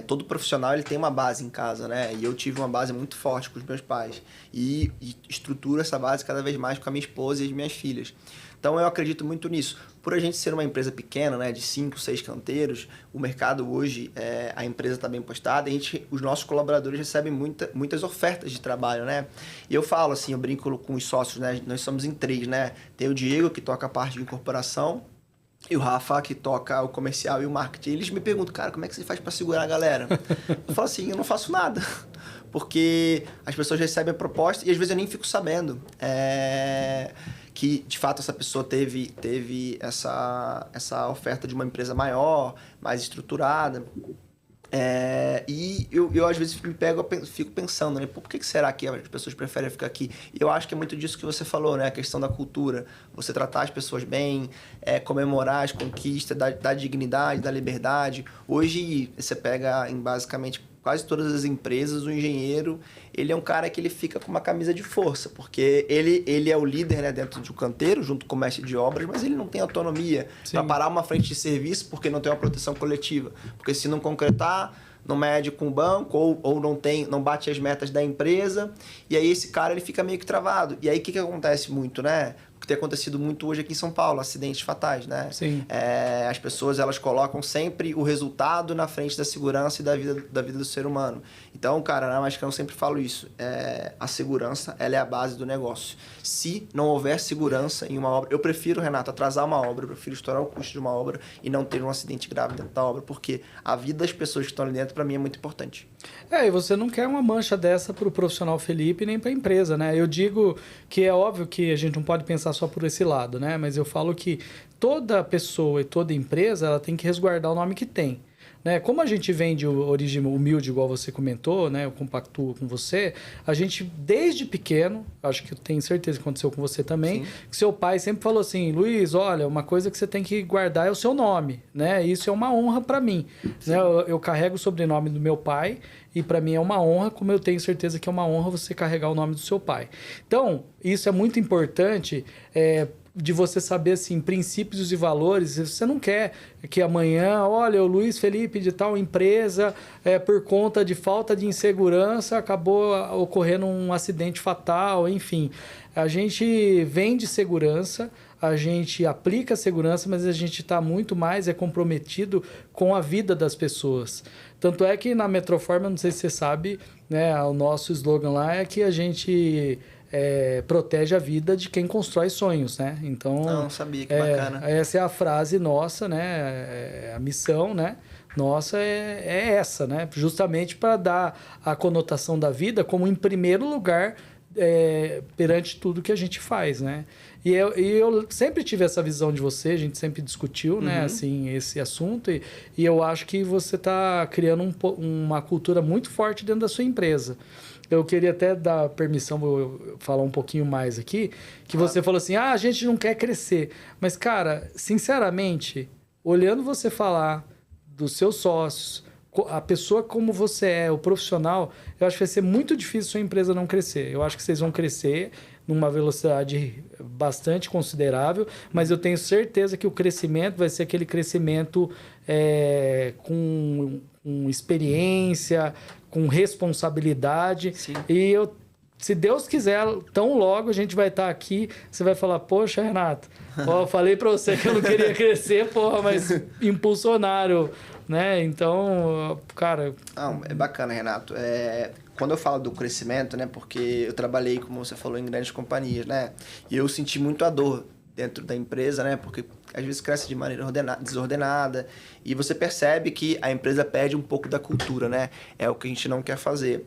todo profissional ele tem uma base em casa, né? E eu tive uma base muito forte com os meus pais. E estruturo essa base cada vez mais com a minha esposa e as minhas filhas. Então, eu acredito muito nisso. Por a gente ser uma empresa pequena, né, de 5, 6 canteiros, o mercado hoje, a empresa está bem postada, os nossos colaboradores recebem muitas ofertas de trabalho, né? E eu falo assim, eu brinco com os sócios, né? Nós somos em 3, né? Tem o Diego, que toca a parte de incorporação, e o Rafa, que toca o comercial e o marketing. Eles me perguntam, cara, como é que você faz para segurar a galera? Eu falo assim, eu não faço nada. Porque as pessoas recebem a proposta e às vezes eu nem fico sabendo. Que de fato essa pessoa teve essa oferta de uma empresa maior, mais estruturada. E eu às vezes fico pensando, né? Por que será que as pessoas preferem ficar aqui? E eu acho que é muito disso que você falou, né? A questão da cultura. Você tratar as pessoas bem, comemorar as conquistas, dar dignidade, dar liberdade. Hoje você pega em basicamente quase todas as empresas, o engenheiro, ele é um cara que ele fica com uma camisa de força, porque ele é o líder, né, dentro do canteiro, junto com o mestre de obras, mas ele não tem autonomia para parar uma frente de serviço porque não tem uma proteção coletiva. Porque se não concretar, não mede com o banco ou não bate as metas da empresa, e aí esse cara ele fica meio que travado. E aí o que acontece muito, né? O que tem acontecido muito hoje aqui em São Paulo, acidentes fatais, né? Sim. As pessoas elas colocam sempre o resultado na frente da segurança e da vida do ser humano. Então, cara, na Mascão eu sempre falo isso. A segurança, ela é a base do negócio. Se não houver segurança em uma obra... Eu prefiro, Renato, atrasar uma obra, eu prefiro estourar o custo de uma obra e não ter um acidente grave dentro da obra, porque a vida das pessoas que estão ali dentro, para mim, é muito importante. E você não quer uma mancha dessa para o profissional Felipe nem para a empresa, né? Eu digo que é óbvio que a gente não pode pensar só por esse lado, né? Mas eu falo que toda pessoa e toda empresa ela tem que resguardar o nome que tem. Né? Como a gente vem de origem humilde, igual você comentou, né? Eu compactuo com você, a gente, desde pequeno, acho que eu tenho certeza que aconteceu com você também, sim, que seu pai sempre falou assim, Luiz, olha, uma coisa que você tem que guardar é o seu nome, né? Isso é uma honra para mim. Né? Eu carrego o sobrenome do meu pai e para mim é uma honra, como eu tenho certeza que é uma honra você carregar o nome do seu pai. Então, isso é muito importante, de você saber, assim, princípios e valores. Você não quer que amanhã, olha, o Luiz Felipe de tal empresa, por conta de falta de insegurança, acabou ocorrendo um acidente fatal, enfim. A gente vende segurança, a gente aplica segurança, mas a gente está muito mais comprometido com a vida das pessoas. Tanto é que na Metroforma, não sei se você sabe, né, o nosso slogan lá é que a gente... protege a vida de quem constrói sonhos, né? Então, não sabia, que bacana. Essa é a frase nossa, né? A missão, né? Nossa é essa, né? Justamente para dar a conotação da vida como em primeiro lugar perante tudo que a gente faz, né? E eu sempre tive essa visão de você, a gente sempre discutiu, né, assim, esse assunto, e eu acho que você está criando uma cultura muito forte dentro da sua empresa. eu queria até dar permissão, vou falar um pouquinho mais aqui, que você falou assim, a gente não quer crescer. Mas, cara, sinceramente, olhando você falar dos seus sócios, a pessoa como você é, o profissional, eu acho que vai ser muito difícil sua empresa não crescer. Eu acho que vocês vão crescer numa velocidade bastante considerável, mas eu tenho certeza que o crescimento vai ser aquele crescimento com experiência, com responsabilidade. Sim. E se Deus quiser, tão logo a gente vai estar aqui, você vai falar, poxa, Renato, eu falei para você que eu não queria crescer, porra, mas impulsionário, né? Então, cara... Não, é bacana, Renato. Quando eu falo do crescimento, né? Porque eu trabalhei, como você falou, em grandes companhias, né? E eu senti muito a dor dentro da empresa, né? Porque às vezes cresce de maneira desordenada e você percebe que a empresa perde um pouco da cultura, né? É o que a gente não quer fazer.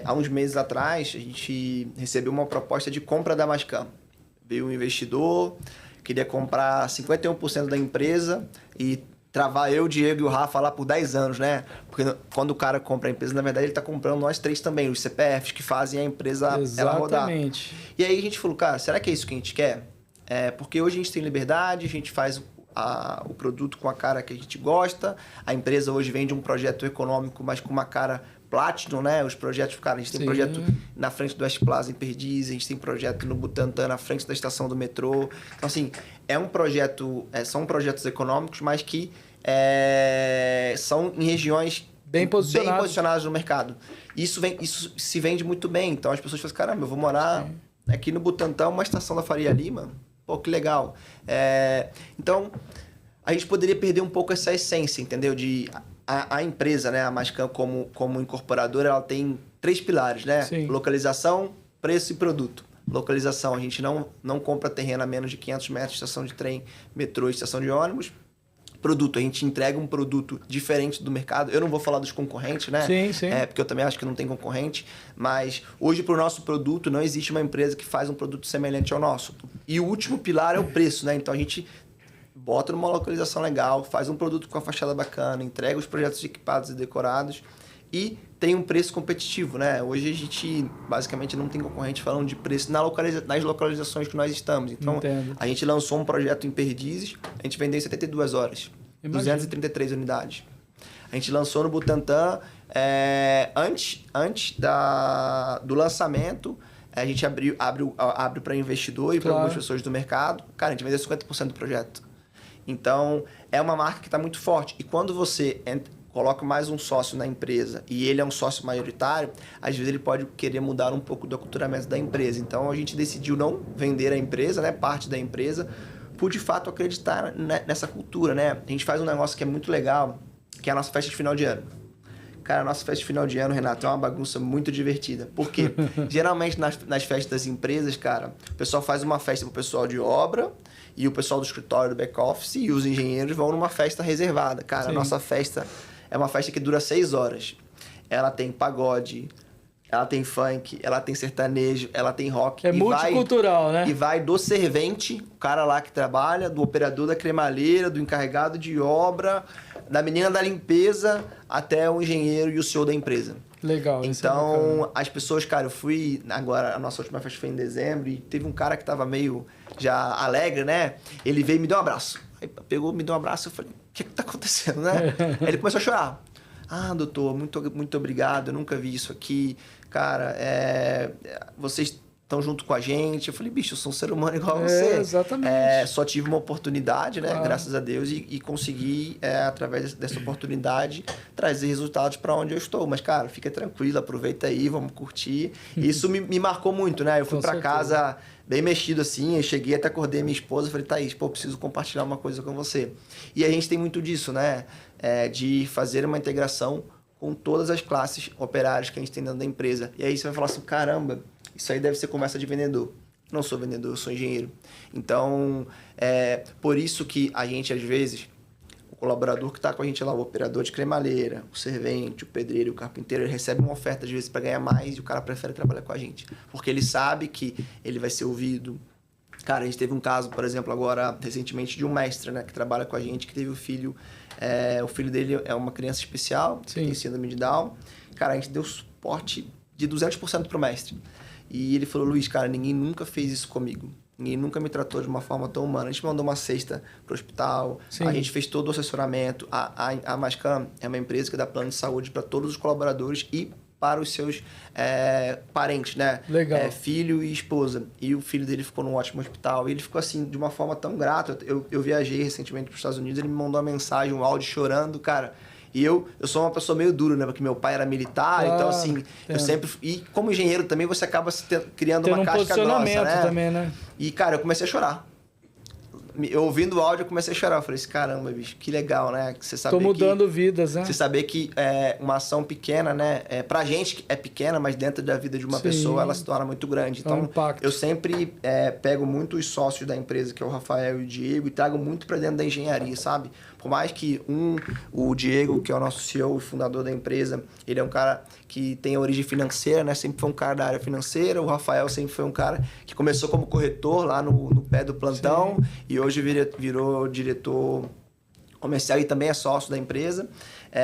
Há uns meses atrás, a gente recebeu uma proposta de compra da Mascam. Veio um investidor, queria comprar 51% da empresa e travar eu, o Diego e o Rafa lá por 10 anos, né? Porque quando o cara compra a empresa, na verdade, ele está comprando nós três também, os CPFs que fazem a empresa ela rodar. Exatamente. E aí a gente falou, cara, será que é isso que a gente quer? Porque hoje a gente tem liberdade, a gente faz o produto com a cara que a gente gosta, a empresa hoje vende um projeto econômico, mas com uma cara Platinum, né? Os projetos, cara, a gente tem Sim. projeto na frente do West Plaza em Perdizes, a gente tem projeto no Butantã, na frente da estação do metrô. Então, assim, são projetos econômicos, mas que são em regiões bem posicionadas no mercado. Isso se vende muito bem. Então, as pessoas falam, caramba, eu vou morar aqui no Butantã, uma estação da Faria Lima. Pô, que legal. Então, a gente poderia perder um pouco essa essência, entendeu? A empresa, né, a Mascam como incorporadora, ela tem 3 pilares, né? Sim. Localização, preço e produto. Localização, a gente não compra terreno a menos de 500 metros, estação de trem, metrô e estação de ônibus. Produto, a gente entrega um produto diferente do mercado. Eu não vou falar dos concorrentes, né? Sim, sim. Porque eu também acho que não tem concorrente. Mas hoje, para o nosso produto, não existe uma empresa que faz um produto semelhante ao nosso. E o último pilar é o preço, né? Então, a gente bota numa localização legal, faz um produto com a fachada bacana, entrega os projetos equipados e decorados e tem um preço competitivo, né? Hoje a gente basicamente não tem concorrente falando de preço nas localizações que nós estamos. Então, Entendo. a gente lançou um projeto em Perdizes, a gente vendeu em 72 horas, Imagina. 233 unidades. A gente lançou no Butantã, antes do lançamento, a gente abre para investidor e para algumas pessoas do mercado. Cara, a gente vendeu 50% do projeto. Então, é uma marca que está muito forte. E quando você coloca mais um sócio na empresa e ele é um sócio maioritário, às vezes ele pode querer mudar um pouco do aculturamento da empresa. Então, a gente decidiu não vender a empresa, né, parte da empresa, por de fato acreditar nessa cultura, né? A gente faz um negócio que é muito legal, que é a nossa festa de final de ano. Cara, a nossa festa de final de ano, Renato, é uma bagunça muito divertida. Por quê? Geralmente, nas festas das empresas, cara, o pessoal faz uma festa pro pessoal de obra e o pessoal do escritório, do back-office e os engenheiros vão numa festa reservada. Cara, a nossa festa é uma festa que dura 6 horas. Ela tem pagode, ela tem funk, ela tem sertanejo, ela tem rock. É multicultural, né? E vai do servente, o cara lá que trabalha, do operador da cremalheira, do encarregado de obra, da menina da limpeza, até o engenheiro e o CEO da empresa. Legal. Então, as pessoas, cara, eu fui agora, a nossa última festa foi em dezembro, e teve um cara que tava meio já alegre, né? Ele veio e me deu um abraço. Aí pegou, me deu um abraço, eu falei, o que tá acontecendo, né? Aí ele começou a chorar. Ah, doutor, muito obrigado, eu nunca vi isso aqui. Cara, vocês estão junto com a gente. Eu falei, bicho, eu sou um ser humano igual a você. Exatamente. Só tive uma oportunidade, né? Claro. Graças a Deus, e consegui, através dessa oportunidade, trazer resultados para onde eu estou. Mas, cara, fica tranquilo, aproveita aí, vamos curtir. E isso me marcou muito, né? Eu fui para casa bem mexido assim, eu cheguei, até acordei minha esposa, falei, Thaís, pô, preciso compartilhar uma coisa com você. E a gente tem muito disso, né? De fazer uma integração com todas as classes operárias que a gente tem dentro da empresa. E aí você vai falar assim, caramba, isso aí deve ser conversa de vendedor. Não sou vendedor, eu sou engenheiro. Então, por isso que a gente, às vezes, o colaborador que está com a gente lá, o operador de cremalheira, o servente, o pedreiro, o carpinteiro, ele recebe uma oferta, às vezes, para ganhar mais e o cara prefere trabalhar com a gente. Porque ele sabe que ele vai ser ouvido. Cara, a gente teve um caso, por exemplo, agora, recentemente, de um mestre, né, que trabalha com a gente, que teve o filho dele é uma criança especial, que tem síndrome de Down. Cara, a gente deu suporte de 200% pro mestre. E ele falou, Luiz, cara, ninguém nunca fez isso comigo. Ninguém nunca me tratou de uma forma tão humana. A gente mandou uma cesta pro hospital, Sim. A gente fez todo o assessoramento. A Mascam é uma empresa que dá plano de saúde para todos os colaboradores e para os seus parentes, né? Legal. Filho e esposa. E o filho dele ficou num ótimo hospital. E ele ficou assim, de uma forma tão grata. Eu viajei recentemente para os Estados Unidos, ele me mandou uma mensagem, um áudio chorando, cara. E eu sou uma pessoa meio dura, né? Porque meu pai era militar, então assim, eu sempre... E como engenheiro também, você acaba criando uma casca grossa, né? Também, né? E, cara, eu comecei a chorar. Eu ouvindo o áudio, eu comecei a chorar. Eu falei assim, caramba, bicho, que legal, né? Você saber Tô mudando vidas, né? Você saber que uma ação pequena, né? Pra gente é pequena, mas dentro da vida de uma pessoa, ela se torna muito grande. Então, eu sempre pego muito os sócios da empresa, que é o Rafael e o Diego, e trago muito pra dentro da engenharia, sabe? Por mais que o Diego, que é o nosso CEO e fundador da empresa, ele é um cara que tem origem financeira, né? Sempre foi um cara da área financeira. O Rafael sempre foi um cara que começou como corretor lá no pé do plantão. Sim. E hoje virou diretor comercial e também é sócio da empresa.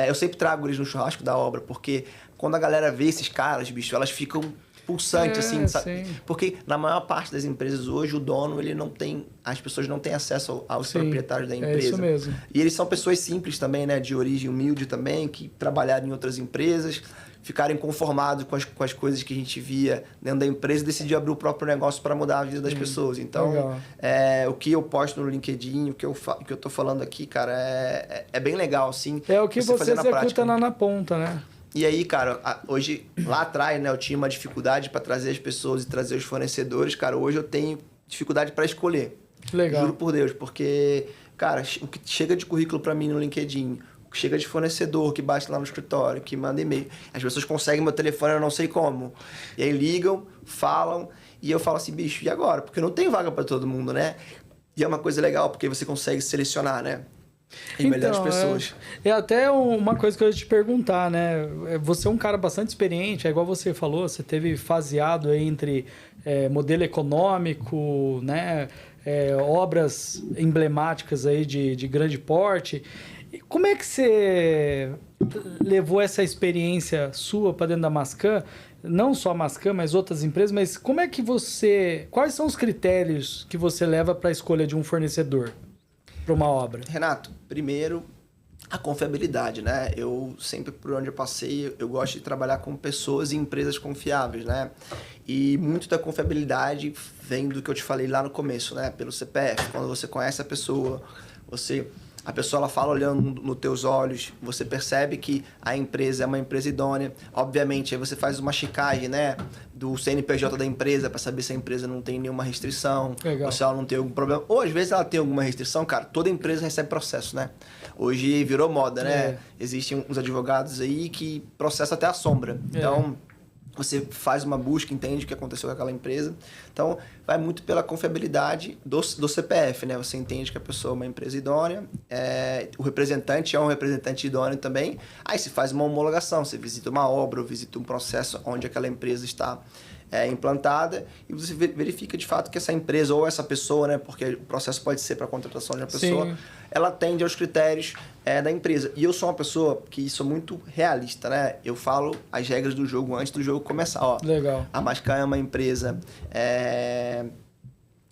Eu sempre trago eles no churrasco da obra, porque quando a galera vê esses caras, bicho, elas ficam pulsantes, assim, sabe? Sim. Porque na maior parte das empresas hoje, o dono, ele não tem... As pessoas não têm acesso aos proprietários da empresa. É isso mesmo. E eles são pessoas simples também, né? De origem humilde também, que trabalharam em outras empresas, ficarem conformados com as coisas que a gente via dentro da empresa e decidir abrir o próprio negócio para mudar a vida das pessoas. Então, o que eu posto no LinkedIn, o que eu tô falando aqui, cara, é bem legal, assim. É o que você executa na ponta, né? E aí, cara, hoje, lá atrás, né, eu tinha uma dificuldade para trazer as pessoas e trazer os fornecedores. Cara, hoje eu tenho dificuldade para escolher. Legal. Juro por Deus, porque, cara, o que chega de currículo para mim no LinkedIn, o que chega de fornecedor que bate lá no escritório, que manda e-mail, as pessoas conseguem meu telefone, eu não sei como. E aí ligam, falam, e eu falo assim, bicho, e agora? Porque não tem vaga para todo mundo, né? E é uma coisa legal, porque você consegue selecionar, né? E melhores pessoas. É até uma coisa que eu ia te perguntar, né? Você é um cara bastante experiente, é igual você falou, você teve faseado aí entre modelo econômico, né? Obras emblemáticas aí de grande porte. Como é que você levou essa experiência sua para dentro da Mascam? Não só a Mascam, mas outras empresas, mas como é que quais são os critérios que você leva para a escolha de um fornecedor para uma obra? Renato, primeiro, a confiabilidade, né? Eu sempre, por onde eu passei, eu gosto de trabalhar com pessoas e empresas confiáveis, né? E muito da confiabilidade vem do que eu te falei lá no começo, né? Pelo CPF, quando você conhece a pessoa, a pessoa ela fala olhando nos teus olhos, você percebe que a empresa é uma empresa idônea. Obviamente, aí você faz uma checagem, né, do CNPJ da empresa para saber se a empresa não tem nenhuma restrição, ou se ela não tem algum problema. Ou às vezes ela tem alguma restrição, cara, toda empresa recebe processo, né? Hoje virou moda, né? Existem uns advogados aí que processam até a sombra. Então, você faz uma busca, entende o que aconteceu com aquela empresa. Então, vai muito pela confiabilidade do CPF, né? Você entende que a pessoa é uma empresa idônea, o representante é um representante idôneo também. Aí se faz uma homologação, você visita uma obra ou visita um processo onde aquela empresa está implantada e você verifica de fato que essa empresa ou essa pessoa, né? Porque o processo pode ser para a contratação de uma pessoa, Sim. ela atende aos critérios da empresa. E eu sou uma pessoa que sou muito realista, né? Eu falo as regras do jogo antes do jogo começar. Ó, Legal. A Mascam é uma empresa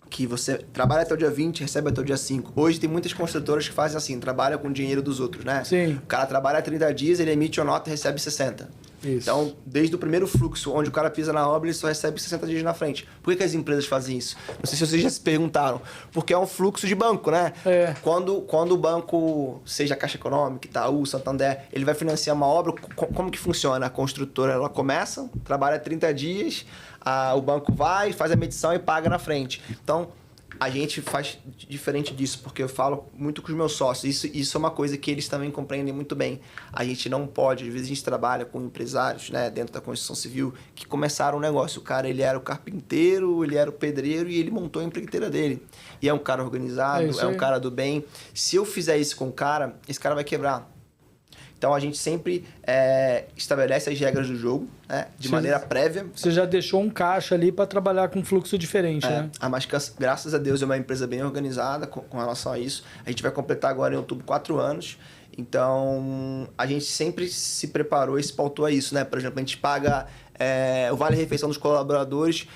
que você trabalha até o dia 20, recebe até o dia 5. Hoje tem muitas construtoras que fazem assim, trabalha com o dinheiro dos outros, né? Sim. O cara trabalha 30 dias, ele emite uma nota e recebe 60. Isso. Então, desde o primeiro fluxo, onde o cara pisa na obra, ele só recebe 60 dias na frente. Por que as empresas fazem isso? Não sei se vocês já se perguntaram. Porque é um fluxo de banco, né? Quando o banco, seja a Caixa Econômica, Itaú, Santander, ele vai financiar uma obra, como que funciona? A construtora, ela começa, trabalha 30 dias, o banco vai, faz a medição e paga na frente. Então, a gente faz diferente disso, porque eu falo muito com os meus sócios. Isso é uma coisa que eles também compreendem muito bem. A gente não pode, às vezes a gente trabalha com empresários, né, dentro da construção civil, que começaram um negócio. O cara, ele era o carpinteiro, ele era o pedreiro e ele montou a empreiteira dele. E é um cara organizado, é um cara do bem. Se eu fizer isso com o cara, esse cara vai quebrar. Então, a gente sempre estabelece as regras do jogo, né, de maneira prévia. Você já deixou um caixa ali para trabalhar com um fluxo diferente, né? A Mascam, graças a Deus, é uma empresa bem organizada com relação a isso. A gente vai completar agora em outubro 4 anos. Então, a gente sempre se preparou e se pautou a isso, né? Por exemplo, a gente paga o vale-refeição dos colaboradores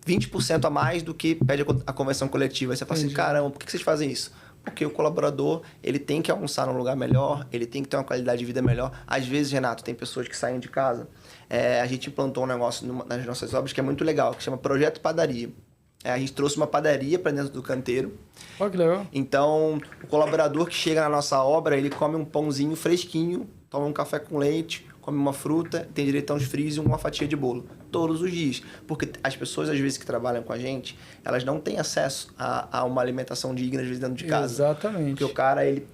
20% a mais do que pede a convenção coletiva. Aí você fala assim, caramba, por que vocês fazem isso? Porque o colaborador, ele tem que almoçar num lugar melhor, ele tem que ter uma qualidade de vida melhor. Às vezes, Renato, tem pessoas que saem de casa. A gente implantou um negócio nas nossas obras que é muito legal, que chama Projeto Padaria. A gente trouxe uma padaria para dentro do canteiro. Olha que legal. Então, o colaborador que chega na nossa obra, ele come um pãozinho fresquinho, toma um café com leite, come uma fruta, tem direito a uns frios e uma fatia de bolo. Todos os dias. Porque as pessoas, às vezes, que trabalham com a gente, elas não têm acesso a uma alimentação digna, às vezes, dentro de casa. Exatamente. Porque o cara, ele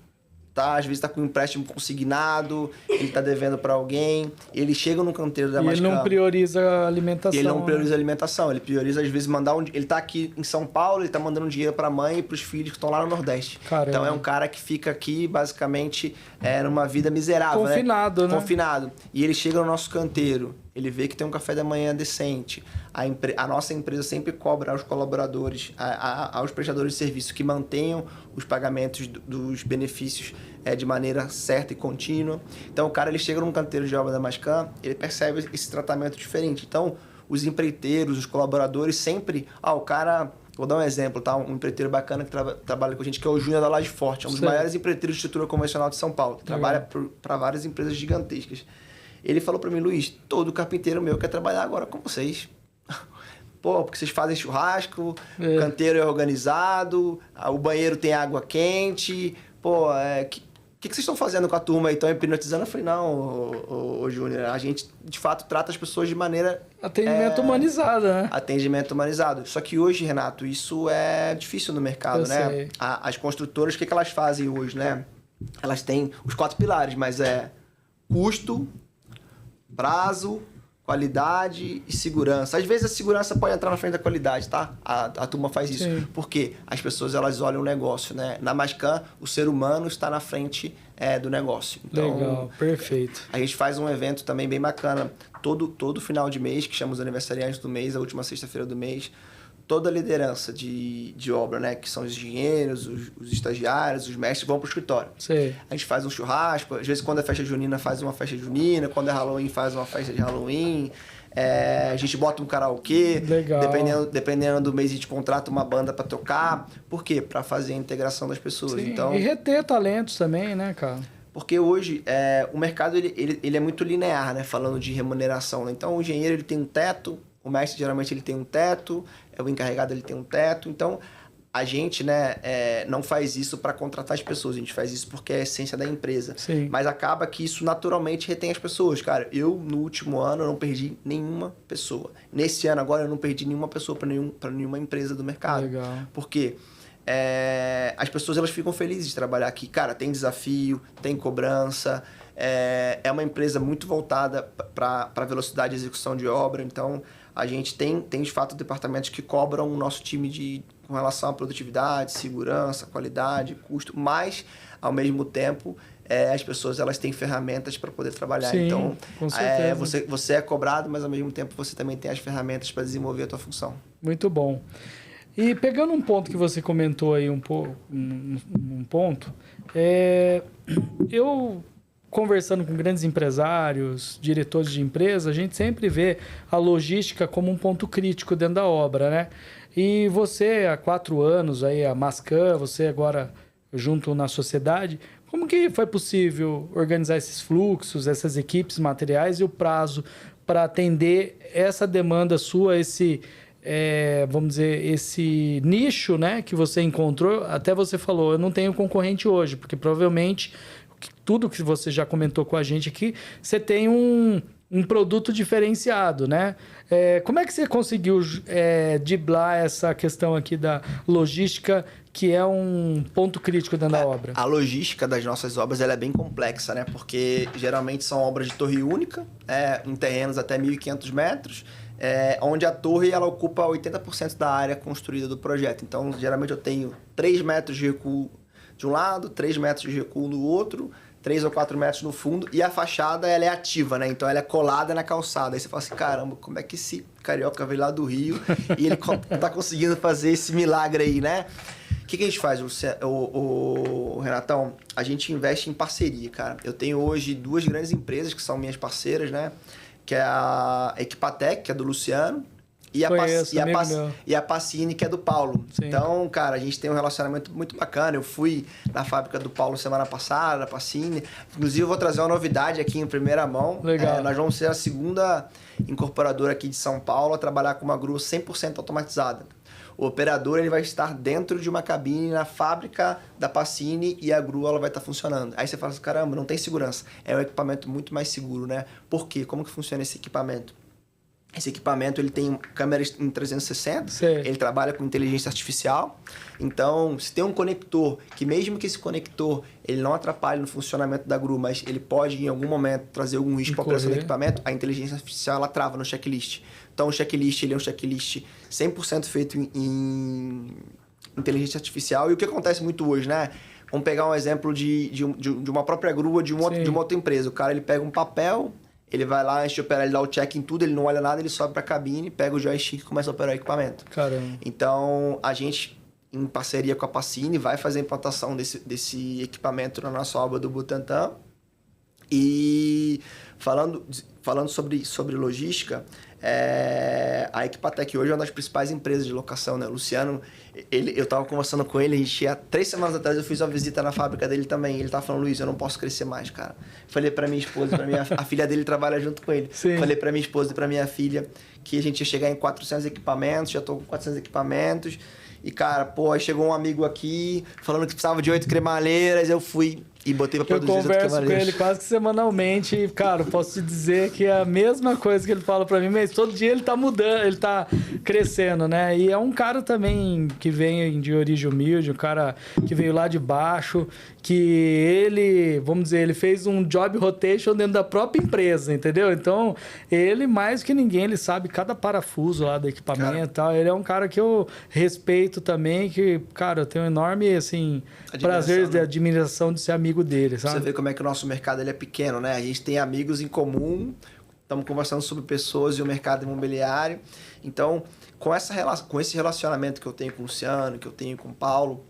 às vezes está com um empréstimo consignado, ele está devendo para alguém, ele chega no canteiro da Mascam. Ele não prioriza a alimentação. Ele não prioriza a alimentação, ele prioriza, às vezes, mandar ele está aqui em São Paulo, ele está mandando dinheiro para a mãe e para os filhos que estão lá no Nordeste. Caramba. Então, é um cara que fica aqui, basicamente, numa vida miserável. Confinado, né? Confinado. E ele chega no nosso canteiro, ele vê que tem um café da manhã decente. A nossa empresa sempre cobra aos colaboradores, aos prestadores de serviço que mantenham os pagamentos dos benefícios de maneira certa e contínua. Então, o cara ele chega num canteiro de obra da Mascam, ele percebe esse tratamento diferente. Então, os empreiteiros, os colaboradores sempre... o cara... Vou dar um exemplo, tá? Um empreiteiro bacana que trabalha com a gente, que é o Júnior da Laje Forte. É um dos maiores empreiteiros de estrutura convencional de São Paulo. Trabalha para várias empresas gigantescas. Ele falou para mim, Luiz, todo carpinteiro meu quer trabalhar agora com vocês. Pô, porque vocês fazem churrasco, o canteiro é organizado, o banheiro tem água quente. Pô, o que vocês estão fazendo com a turma aí? Estão hipnotizando? Eu falei, não, ô Júnior, a gente de fato trata as pessoas de maneira... Atendimento humanizado, né? Atendimento humanizado. Só que hoje, Renato, isso é difícil no mercado, né? Sei. As construtoras, o que elas fazem hoje, né? Elas têm os 4 pilares, mas custo, prazo, qualidade e segurança. Às vezes a segurança pode entrar na frente da qualidade, tá? A turma faz isso. Sim. Porque as pessoas, elas olham o negócio, né? Na Mascam, o ser humano está na frente do negócio. Então, legal, perfeito. A gente faz um evento também bem bacana. Todo final de mês, que chama os aniversariantes do mês, a última sexta-feira do mês. Toda a liderança de obra, né? Que são os engenheiros, os estagiários, os mestres, vão para o escritório. Sei. A gente faz um churrasco, às vezes quando é festa junina faz uma festa junina, quando é Halloween faz uma festa de Halloween. A gente bota um karaokê. Legal. Dependendo do mês a gente contrata uma banda para tocar. Por quê? Para fazer a integração das pessoas. Sim. Então, e reter talentos também, né, cara? porque hoje o mercado ele é muito linear, né? Falando de remuneração. Né? Então o engenheiro ele tem um teto, o mestre geralmente ele tem um teto, o encarregado ele tem um teto. Então a gente, né, não faz isso para contratar as pessoas, a gente faz isso porque é a essência da empresa. Sim. Mas acaba que isso naturalmente retém as pessoas. Cara, eu no último ano eu não perdi nenhuma pessoa. Nesse ano agora eu não perdi nenhuma pessoa para nenhuma empresa do mercado. Legal. Por quê? As pessoas elas ficam felizes de trabalhar aqui. Cara, tem desafio, tem cobrança. É uma empresa muito voltada para velocidade de execução de obra. Então, a gente tem de fato departamentos que cobram o nosso time com relação à produtividade, segurança, qualidade, custo. Mas, ao mesmo tempo, as pessoas elas têm ferramentas para poder trabalhar. Sim, Então, com certeza. você é cobrado, mas ao mesmo tempo você também tem as ferramentas para desenvolver a tua função. Muito bom. E pegando um ponto que você comentou aí um ponto, eu conversando com grandes empresários, diretores de empresa, a gente sempre vê a logística como um ponto crítico dentro da obra, né? E você, há 4 anos, aí, a Mascam, você agora junto na sociedade, como que foi possível organizar esses fluxos, essas equipes materiais e o prazo para atender essa demanda sua, vamos dizer, esse nicho, né, que você encontrou? Até você falou, eu não tenho concorrente hoje, porque provavelmente tudo que você já comentou com a gente aqui, você tem um produto diferenciado, né? Como é que você conseguiu driblar essa questão aqui da logística, que é um ponto crítico dentro da obra? A logística das nossas obras ela é bem complexa, né? Porque geralmente são obras de torre única, em terrenos até 1.500 metros, onde a torre ela ocupa 80% da área construída do projeto. Então, geralmente eu tenho 3 metros de recuo de um lado, 3 metros de recuo no outro, 3 ou 4 metros no fundo, e a fachada ela é ativa, né? Então ela é colada na calçada. Aí você fala assim, caramba, como é que esse carioca veio lá do Rio e ele tá conseguindo fazer esse milagre aí, né? O que a gente faz, o Renatão? A gente investe em parceria, cara. Eu tenho hoje 2 grandes empresas que são minhas parceiras, né? que é a Equipatec, que é do Luciano, e a Pacini, que é do Paulo. Sim. Então, cara, a gente tem um relacionamento muito bacana. Eu fui na fábrica do Paulo semana passada, da Pacini. Inclusive, eu vou trazer uma novidade aqui em primeira mão. Legal. Nós vamos ser a segunda incorporadora aqui de São Paulo a trabalhar com uma grua 100% automatizada. O operador ele vai estar dentro de uma cabine na fábrica da Pacini e a grua ela vai estar funcionando. Aí você fala assim, caramba, não tem segurança. É um equipamento muito mais seguro, né? Por quê? Como que funciona esse equipamento? Esse equipamento ele tem câmera em 360, ele trabalha com inteligência artificial. Então, se tem um conector, que mesmo que esse conector ele não atrapalhe no funcionamento da grua, mas ele pode em algum momento trazer algum risco para a operação do equipamento, a inteligência artificial ela trava no checklist. Então, o checklist ele é um checklist 100% feito em inteligência artificial. E o que acontece muito hoje, né? Vamos pegar um exemplo de uma própria grua de uma outra empresa. O cara ele pega um papel... Ele vai lá, antes de operar, ele dá o check em tudo, ele não olha nada, ele sobe para a cabine, pega o joystick e começa a operar o equipamento. Caramba. Então, a gente, em parceria com a Pacini, vai fazer a implantação desse equipamento na nossa obra do Butantã. E falando sobre logística, a Equipatec hoje é uma das principais empresas de locação, né? O Luciano, eu estava conversando com ele, a gente ia 3 semanas atrás, eu fiz uma visita na fábrica dele também. Ele estava falando, Luiz, eu não posso crescer mais, cara. Falei para minha esposa, a filha dele trabalha junto com ele. Sim. Falei para minha esposa e para minha filha que a gente ia chegar em 400 equipamentos, já estou com 400 equipamentos. E, cara, pô, aí chegou um amigo aqui falando que precisava de 8 cremalheiras, eu fui e botei pra produzir. Eu converso com ele quase que semanalmente e, cara, posso te dizer que é a mesma coisa que ele fala pra mim, mas todo dia ele tá mudando, ele tá crescendo, né? E é um cara também que vem de origem humilde, um cara que veio lá de baixo, que ele, vamos dizer, ele fez um job rotation dentro da própria empresa, entendeu? Então, ele, mais que ninguém, ele sabe cada parafuso lá do equipamento e tal. Ele é um cara que eu respeito também, que, cara, eu tenho um enorme, assim, prazer de admiração de ser amigo dele, sabe? Você vê como é que o nosso mercado ele é pequeno, né? A gente tem amigos em comum, estamos conversando sobre pessoas e o mercado imobiliário. Então, com esse relacionamento que eu tenho com o Luciano, que eu tenho com o Paulo,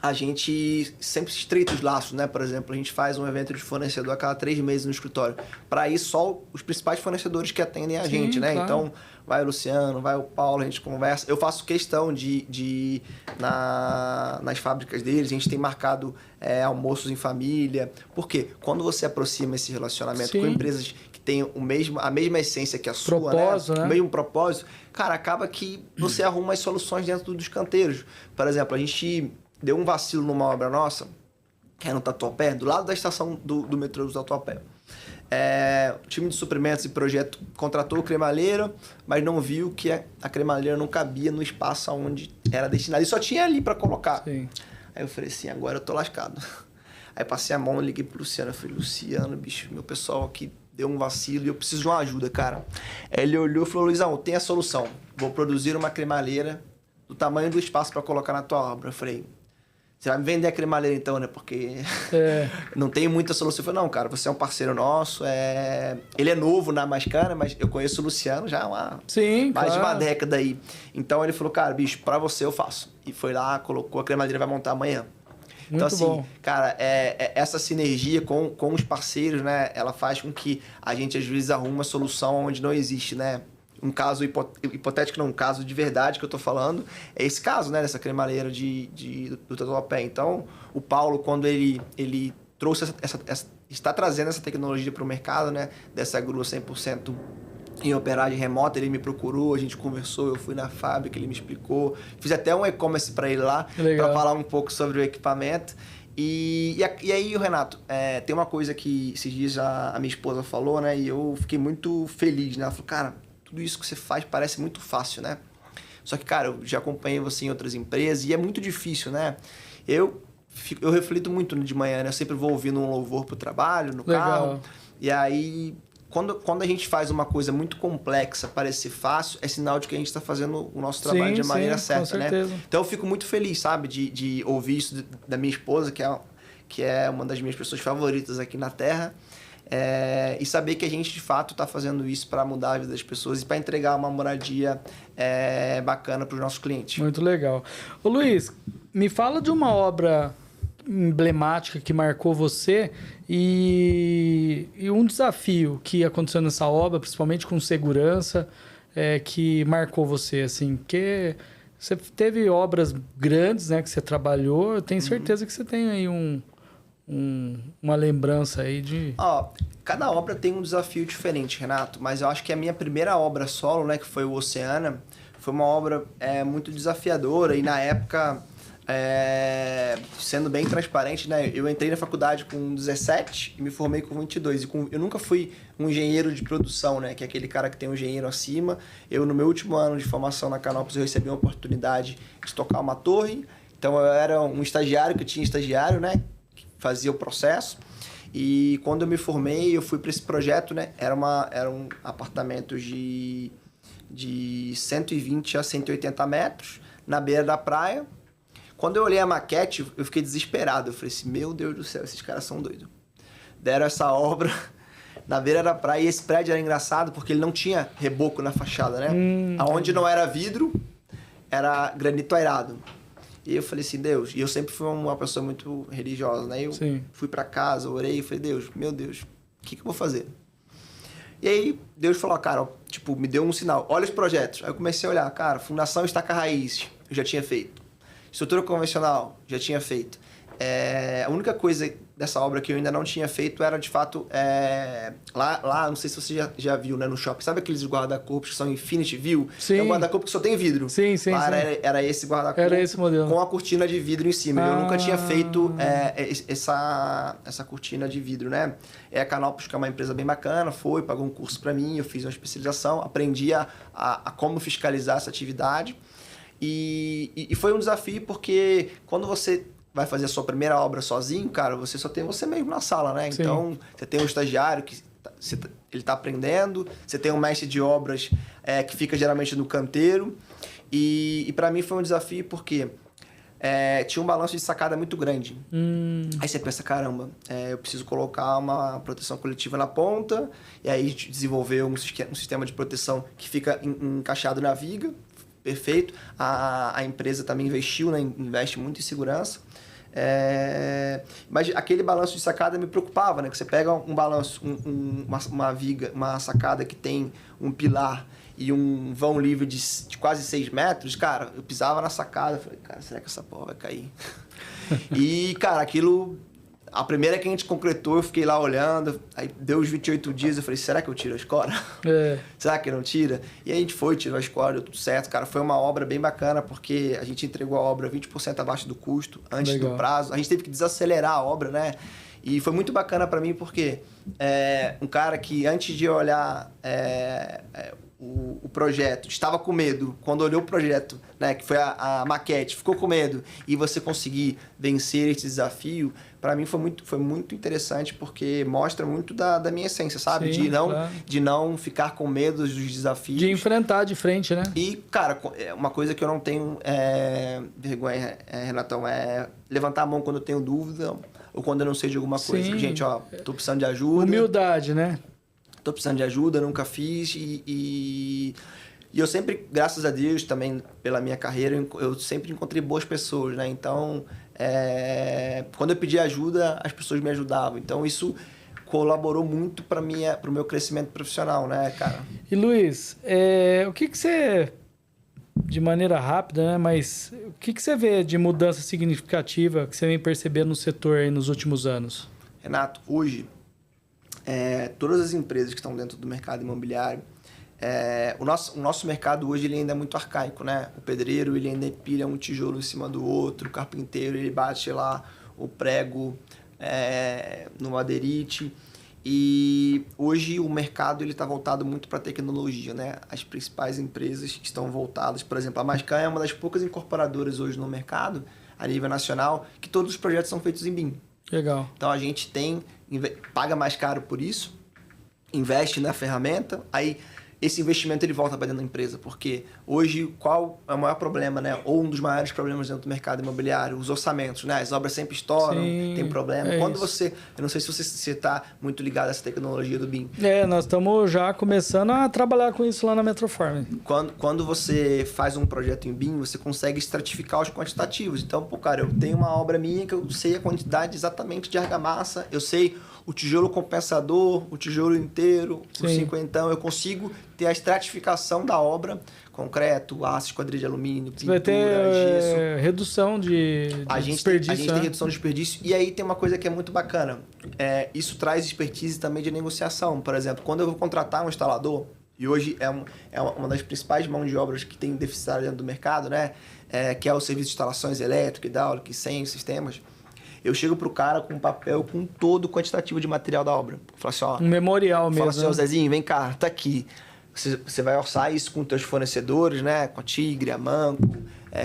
a gente sempre estreita os laços, né? Por exemplo, a gente faz um evento de fornecedor a cada 3 meses no escritório. Para ir só os principais fornecedores que atendem a gente, né? Claro. Então, vai o Luciano, vai o Paulo, a gente conversa. Eu faço questão de nas fábricas deles, a gente tem marcado almoços em família. Por quê? Quando você aproxima esse relacionamento com empresas que têm a mesma essência que a sua, né? O mesmo propósito, cara, acaba que você arruma as soluções dentro dos canteiros. Por exemplo, a gente deu um vacilo numa obra nossa, que é no Tatuapé, do lado da estação do metrô do Tatuapé. O time de suprimentos e projeto contratou o cremalheiro, mas não viu que a cremalheira não cabia no espaço onde era destinado. E só tinha ali para colocar. Sim. Aí eu falei assim, agora eu tô lascado. Aí passei a mão, liguei pro Luciano. Eu falei, Luciano, bicho, meu pessoal aqui deu um vacilo e eu preciso de uma ajuda, cara. Aí ele olhou e falou, Luizão, tem a solução. Vou produzir uma cremalheira do tamanho do espaço para colocar na tua obra. Eu falei, você vai me vender a cremalheira então, né? Porque não tem muita solução. Eu falei, não, cara, você é um parceiro nosso. Ele é novo na Mascana, mas eu conheço o Luciano já há mais de uma década aí. Então ele falou, cara, bicho, pra você eu faço. E foi lá, colocou a cremalheira, vai montar amanhã. Muito então, assim, bom. Cara, essa sinergia com os parceiros, né? Ela faz com que a gente, às vezes, arruma uma solução onde não existe, né? Um caso hipotético, não, um caso de verdade que eu tô falando, é esse caso, né, dessa cremalheira do Tatuapé. Então, o Paulo, quando ele trouxe está trazendo essa tecnologia para o mercado, né, dessa grua 100% em operagem remota, ele me procurou, a gente conversou, eu fui na fábrica, ele me explicou, fiz até um e-commerce para ele lá, para falar um pouco sobre o equipamento. E aí, Renato, tem uma coisa que esses dias a minha esposa falou, né, e eu fiquei muito feliz, né, ela falou, cara, tudo isso que você faz parece muito fácil, né? Só que, cara, eu já acompanhei você em outras empresas e é muito difícil, né? Eu reflito muito de manhã, né? Eu sempre vou ouvindo um louvor pro trabalho, no carro. E aí, quando a gente faz uma coisa muito complexa parecer fácil, é sinal de que a gente está fazendo o nosso trabalho de maneira certa, né? Então, eu fico muito feliz, sabe? De ouvir isso da minha esposa, que é uma das minhas pessoas favoritas aqui na Terra. E saber que a gente de fato está fazendo isso para mudar a vida das pessoas e para entregar uma moradia bacana para os nossos clientes. Muito legal. Ô Luiz, me fala de uma obra emblemática que marcou você e um desafio que aconteceu nessa obra, principalmente com segurança, que marcou você, assim, porque você teve obras grandes, né, que você trabalhou, eu tenho certeza que você tem aí uma lembrança aí de... Cada obra tem um desafio diferente, Renato, mas eu acho que a minha primeira obra solo, né, que foi o Oceana, foi uma obra muito desafiadora e na época, sendo bem transparente, né, eu entrei na faculdade com 17 e me formei com 22. Eu nunca fui um engenheiro de produção, né, que é aquele cara que tem um engenheiro acima. No meu último ano de formação na Canopus, eu recebi uma oportunidade de tocar uma torre. Então eu era um estagiário, que tinha estagiário, né, que fazia o processo. E quando eu me formei, eu fui para esse projeto, né, eram apartamentos de 120 a 180 metros, na beira da praia. Quando eu olhei a maquete, eu fiquei desesperado. Eu falei assim, meu Deus do céu, esses caras são doidos. Deram essa obra na beira da praia, e esse prédio era engraçado porque ele não tinha reboco na fachada, né? Aonde não era vidro, era granito airado. E eu falei assim, Deus... E eu sempre fui uma pessoa muito religiosa, né? Eu fui para casa, orei e falei, Deus, meu Deus, o que eu vou fazer? E aí, Deus falou, cara, tipo, me deu um sinal. Olha os projetos. Aí eu comecei a olhar, cara, fundação estaca raízes, eu já tinha feito. Estrutura convencional, já tinha feito. A única coisa dessa obra que eu ainda não tinha feito era, de fato, lá, não sei se você já viu, né, no shopping. Sabe aqueles guarda-corpos que são Infinity View? Sim. É um guarda-corpo que só tem vidro. Sim. Era esse guarda-corpo. Era esse modelo. Com a cortina de vidro em cima. Eu nunca tinha feito essa cortina de vidro, né? A Canopus, que é uma empresa bem bacana, pagou um curso para mim, eu fiz uma especialização, aprendi a como fiscalizar essa atividade. E foi um desafio porque quando você vai fazer a sua primeira obra sozinho, cara, você só tem você mesmo na sala, né? Sim. Então, você tem um estagiário que ele tá aprendendo, você tem um mestre de obras que fica geralmente no canteiro. E para mim foi um desafio porque tinha um balanço de sacada muito grande. Aí você pensa, caramba, eu preciso colocar uma proteção coletiva na ponta, e aí a gente desenvolveu um sistema de proteção que fica encaixado na viga. Perfeito. A empresa também investiu, né? Investe muito em segurança. Mas aquele balanço de sacada me preocupava, né? Que você pega um balanço, uma viga, uma sacada que tem um pilar e um vão livre de quase 6 metros, cara, eu pisava na sacada, falei, cara, será que essa porra vai cair? E, cara, aquilo... A primeira que a gente concretou, eu fiquei lá olhando, aí deu os 28 dias, eu falei, será que eu tiro a escora? Será que não tira? E aí a gente tirou a escora, deu tudo certo, cara. Foi uma obra bem bacana, porque a gente entregou a obra 20% abaixo do custo, antes do prazo. A gente teve que desacelerar a obra, né? E foi muito bacana para mim, porque um cara que antes de olhar o projeto, estava com medo, quando olhou o projeto, né, que foi a maquete, ficou com medo, e você conseguir vencer esse desafio, para mim foi muito interessante, porque mostra muito da minha essência, sabe? Sim, de não ficar com medo dos desafios. De enfrentar de frente, né? E, cara, uma coisa que eu não tenho vergonha, Renatão, é levantar a mão quando eu tenho dúvida, ou quando eu não sei de alguma coisa. Sim. Gente, tô precisando de ajuda. Humildade, né? Tô precisando de ajuda, nunca fiz e eu sempre, graças a Deus, também pela minha carreira, eu sempre encontrei boas pessoas, né? Então, quando eu pedi ajuda, as pessoas me ajudavam. Então, isso colaborou muito para o meu crescimento profissional, né, cara? E, Luiz, o que você, de maneira rápida, né? Mas o que você vê de mudança significativa que você vem percebendo no setor aí nos últimos anos? Renato, hoje... todas as empresas que estão dentro do mercado imobiliário, o nosso mercado hoje ele ainda é muito arcaico, né? O pedreiro ele ainda empilha um tijolo em cima do outro, o carpinteiro ele bate lá o prego no madeirite. E hoje o mercado ele está voltado muito para a tecnologia, né? As principais empresas que estão voltadas, por exemplo, a Mascan é uma das poucas incorporadoras hoje no mercado, a nível nacional, que todos os projetos são feitos em BIM. Legal. Então a gente paga mais caro por isso, investe na ferramenta, aí esse investimento ele volta para dentro da empresa, porque hoje qual é o maior problema, né? Ou um dos maiores problemas dentro do mercado imobiliário? Os orçamentos, né? As obras sempre estouram, tem problema. Quando você, eu não sei se você está muito ligado a essa tecnologia do BIM. Nós estamos já começando a trabalhar com isso lá na Metroform. Quando você faz um projeto em BIM, você consegue estratificar os quantitativos. Então, pô, cara, eu tenho uma obra minha que eu sei a quantidade exatamente de argamassa, eu sei o tijolo compensador, o tijolo inteiro, o cinquentão, eu consigo ter a estratificação da obra, concreto, aço, esquadrilha de alumínio, pintura, vai ter gesso. Redução de desperdício. A gente tem redução de desperdício. E aí tem uma coisa que é muito bacana. Isso traz expertise também de negociação. Por exemplo, quando eu vou contratar um instalador, e hoje é uma das principais mãos de obras que tem deficitário dentro do mercado, né? Que é o serviço de instalações elétricas, hidráulicas, sem sistemas. Eu chego pro cara com um papel com todo o quantitativo de material da obra. Falo assim, ó, um memorial mesmo. Fala assim, ó, Zezinho, vem cá, tá aqui. Você vai orçar isso com os teus fornecedores, né? Com a Tigre, a Manco,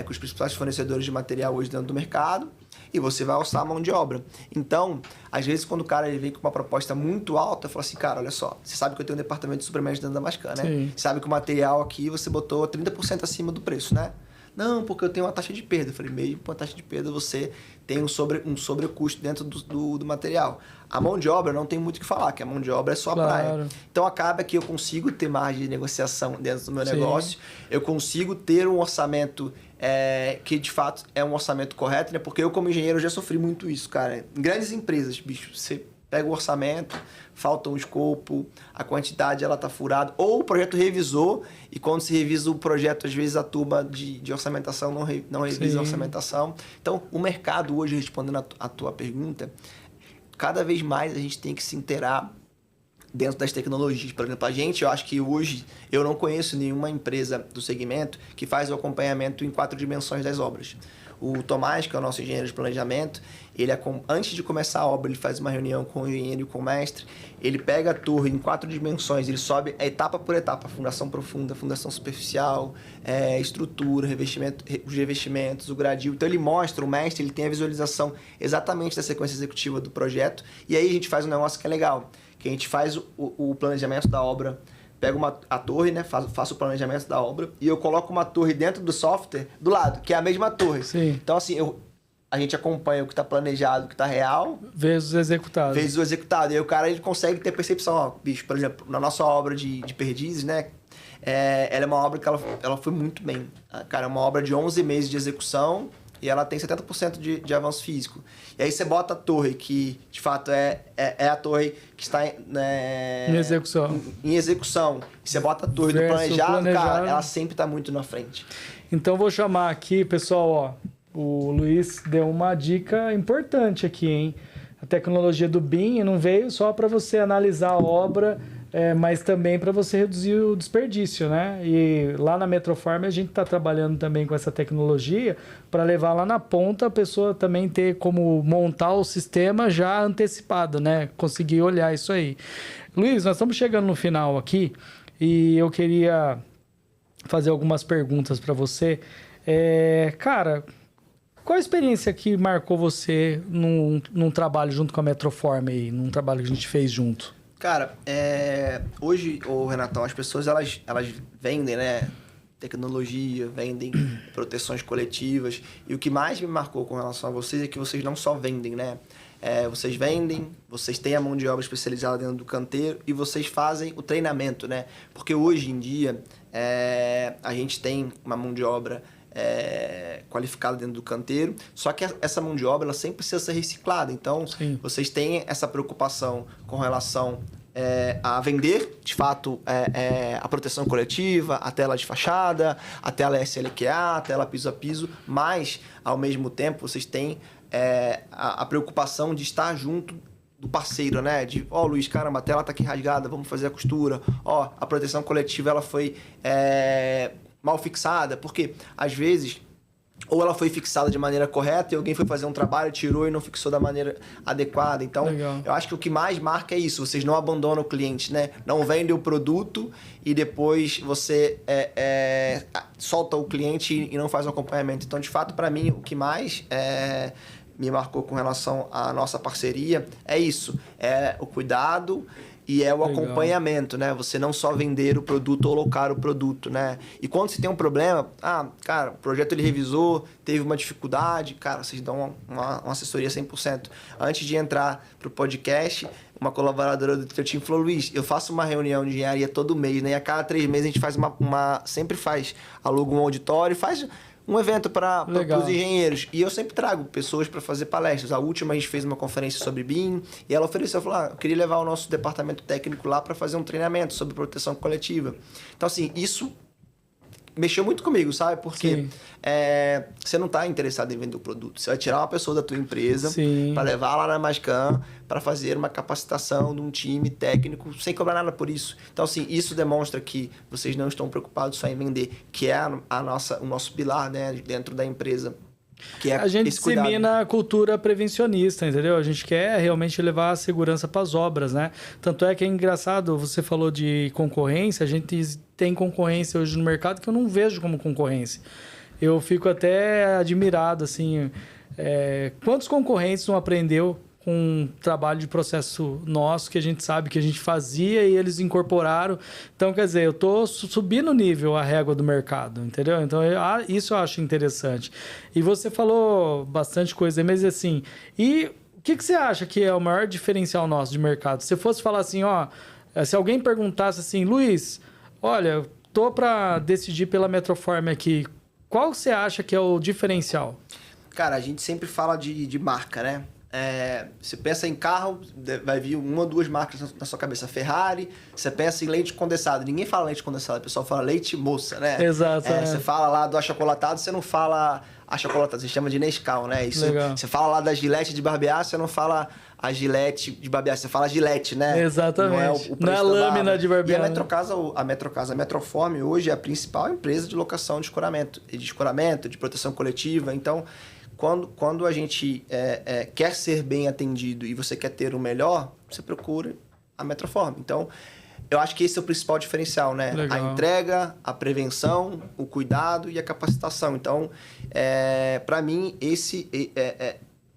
com os principais fornecedores de material hoje dentro do mercado. E você vai orçar a mão de obra. Então, às vezes, quando o cara ele vem com uma proposta muito alta, eu falo assim, cara, olha só, você sabe que eu tenho um departamento de suprimentos dentro da Mascan, né? Sim. Você sabe que o material aqui você botou 30% acima do preço, né? Não, porque eu tenho uma taxa de perda. Eu falei, mesmo com a taxa de perda você tem um sobrecusto dentro do material. A mão de obra não tem muito o que falar, que a mão de obra é só a praia. Então acaba que eu consigo ter margem de negociação dentro do meu negócio, eu consigo ter um orçamento que de fato é um orçamento correto, né? Porque eu como engenheiro já sofri muito isso, cara. Em grandes empresas, bicho, você pega o orçamento, falta um escopo, a quantidade ela tá furada, ou o projeto revisou, e quando se revisa o projeto, às vezes a turma de orçamentação não revisa a orçamentação. Então, o mercado hoje, respondendo a tua pergunta, cada vez mais a gente tem que se inteirar dentro das tecnologias. Por exemplo, eu acho que hoje eu não conheço nenhuma empresa do segmento que faz o acompanhamento em 4 dimensões das obras. O Tomás, que é o nosso engenheiro de planejamento, antes de começar a obra, ele faz uma reunião com o engenheiro e com o mestre, ele pega a torre em 4 dimensões, ele sobe etapa por etapa, fundação profunda, fundação superficial, estrutura, os revestimentos, o gradil. Então ele mostra, o mestre ele tem a visualização exatamente da sequência executiva do projeto, e aí a gente faz um negócio que é legal, que a gente faz o planejamento da obra, pego a torre, né? Faço o planejamento da obra e eu coloco uma torre dentro do software do lado, que é a mesma torre. Sim. Então, assim, a gente acompanha o que está planejado, o que está real. Vezes o executado. Vezes o executado. E aí o cara ele consegue ter percepção. Ó, bicho, por exemplo, na nossa obra de Perdizes, né? Ela é uma obra que ela foi muito bem. Cara, é uma obra de 11 meses de execução e ela tem 70% de avanço físico. E aí você bota a torre, que de fato é a torre que está em execução. E você bota a torre do planejado, cara, ela sempre está muito na frente. Então vou chamar aqui, pessoal, ó, o Luiz deu uma dica importante aqui, hein? A tecnologia do BIM não veio só para você analisar a obra, mas também para você reduzir o desperdício, né? E lá na Metroform a gente está trabalhando também com essa tecnologia para levar lá na ponta a pessoa também ter como montar o sistema já antecipado, né? Conseguir olhar isso aí. Luiz, nós estamos chegando no final aqui e eu queria fazer algumas perguntas para você. Cara, qual a experiência que marcou você num trabalho junto com a Metroform aí, num trabalho que a gente fez junto? Cara, hoje, Renatão, as pessoas elas vendem, né, tecnologia, vendem proteções coletivas. E o que mais me marcou com relação a vocês é que vocês não só vendem, né? Vocês vendem, vocês têm a mão de obra especializada dentro do canteiro e vocês fazem o treinamento, né? Porque hoje em dia a gente tem uma mão de obra qualificada dentro do canteiro, só que essa mão de obra ela sempre precisa ser reciclada. Então, sim, vocês têm essa preocupação com relação a vender, de fato, a proteção coletiva, a tela de fachada, a tela SLQA, a tela piso a piso, mas, ao mesmo tempo, vocês têm a preocupação de estar junto do parceiro, né? De, Luiz, caramba, a tela tá aqui rasgada, vamos fazer a costura. A proteção coletiva, ela foi mal fixada, porque, às vezes, ou ela foi fixada de maneira correta e alguém foi fazer um trabalho, tirou e não fixou da maneira adequada. Então, legal, eu acho que o que mais marca é isso. Vocês não abandonam o cliente, né? Não vendem o produto e depois você solta o cliente e não faz o acompanhamento. Então, de fato, para mim, o que mais me marcou com relação à nossa parceria é isso. É o cuidado e é o acompanhamento, né? Você não só vender o produto ou locar o produto, né? E quando você tem um problema, cara, o projeto ele revisou, teve uma dificuldade, cara, vocês dão uma assessoria 100%. Antes de entrar pro podcast, uma colaboradora do teu time falou, Luiz, eu faço uma reunião de engenharia todo mês, né? E a cada 3 meses a gente faz sempre aluga um auditório, faz um evento para os engenheiros. E eu sempre trago pessoas para fazer palestras. A última a gente fez uma conferência sobre BIM e ela ofereceu, falou, eu queria levar o nosso departamento técnico lá para fazer um treinamento sobre proteção coletiva. Então, assim, isso mexeu muito comigo, sabe? Porque você não está interessado em vender o produto. Você vai tirar uma pessoa da tua empresa para levar lá na Mascan para fazer uma capacitação de um time técnico sem cobrar nada por isso. Então, assim, isso demonstra que vocês não estão preocupados só em vender, que é o nosso pilar, né, dentro da empresa. Que é a gente dissemina a cultura prevencionista, entendeu? A gente quer realmente levar a segurança para as obras, né? Tanto é que é engraçado, você falou de concorrência, a gente tem concorrência hoje no mercado que eu não vejo como concorrência. Eu fico até admirado, assim, quantos concorrentes não aprendeu com um trabalho de processo nosso que a gente sabe que a gente fazia e eles incorporaram. Então, quer dizer, eu estou subindo o nível, a régua do mercado, entendeu? Então, isso eu acho interessante. E você falou bastante coisa, mas assim, e o que você acha que é o maior diferencial nosso de mercado? Se fosse falar assim, se alguém perguntasse assim, Luiz, olha, tô para decidir pela Metroform aqui, qual você acha que é o diferencial? Cara, a gente sempre fala de marca, né? Você pensa em carro, vai vir 1 ou 2 marcas na sua cabeça. Ferrari, você pensa em leite condensado. Ninguém fala leite condensado, o pessoal fala leite moça, né? Exato. Você fala lá do achocolatado, você não fala achocolatado, você chama de Nescau, né? Isso, você fala lá da Gillette de barbear, você não fala a Gillette de barbear, você fala Gillette, né? Exatamente. Não é a lâmina de barbear. E a Metroform hoje é a principal empresa de locação de escoramento, de proteção coletiva. Então, quando a gente quer ser bem atendido e você quer ter o melhor, você procura a Metroform. Então, eu acho que esse é o principal diferencial, né? Legal. A entrega, a prevenção, o cuidado e a capacitação. Então, para mim,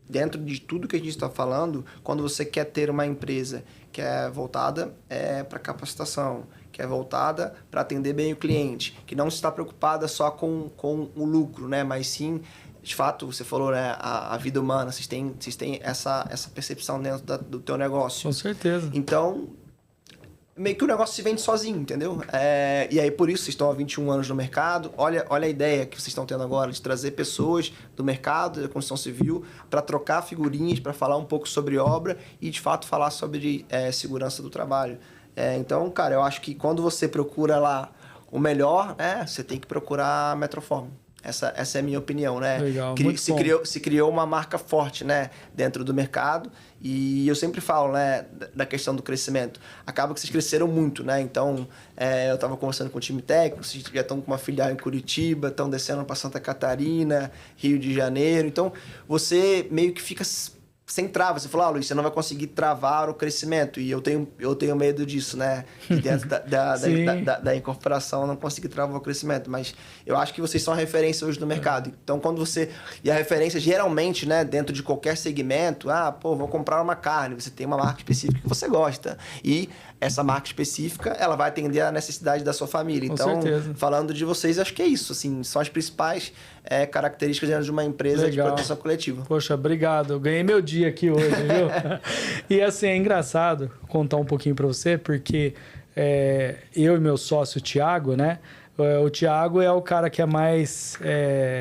dentro de tudo que a gente está falando, quando você quer ter uma empresa que é voltada para capacitação, que é voltada para atender bem o cliente, que não está preocupada só com o lucro, né? Mas sim, de fato, você falou, né? A vida humana, vocês têm essa percepção dentro do teu negócio. Com certeza. Então, meio que o negócio se vende sozinho, entendeu? E aí, por isso, vocês estão há 21 anos no mercado. Olha a ideia que vocês estão tendo agora de trazer pessoas do mercado, da construção civil, para trocar figurinhas, para falar um pouco sobre obra e, de fato, falar sobre segurança do trabalho. Então, cara, eu acho que quando você procura lá o melhor, você tem que procurar a Metroform. Essa é a minha opinião, né? Legal, Se criou uma marca forte, né, dentro do mercado. E eu sempre falo, né, da questão do crescimento. Acaba que vocês cresceram muito, né? Então, eu estava conversando com o time técnico, vocês já estão com uma filial em Curitiba, estão descendo para Santa Catarina, Rio de Janeiro. Então, você meio que fica sem trava. Você falou, Luiz, você não vai conseguir travar o crescimento. E eu tenho medo disso, né? De dentro da incorporação, eu não consegui travar o crescimento. Mas eu acho que vocês são a referência hoje no mercado. Então, quando você... E a referência, geralmente, né? Dentro de qualquer segmento, vou comprar uma carne. Você tem uma marca específica que você gosta. E essa marca específica, ela vai atender a necessidade da sua família. Então, falando de vocês, acho que é isso. Assim, são as principais características dentro de uma empresa de proteção coletiva. Poxa, obrigado. Eu ganhei meu dia aqui hoje, viu? E assim, é engraçado contar um pouquinho para você, porque eu e meu sócio, o Thiago, né? O Thiago é o cara que é mais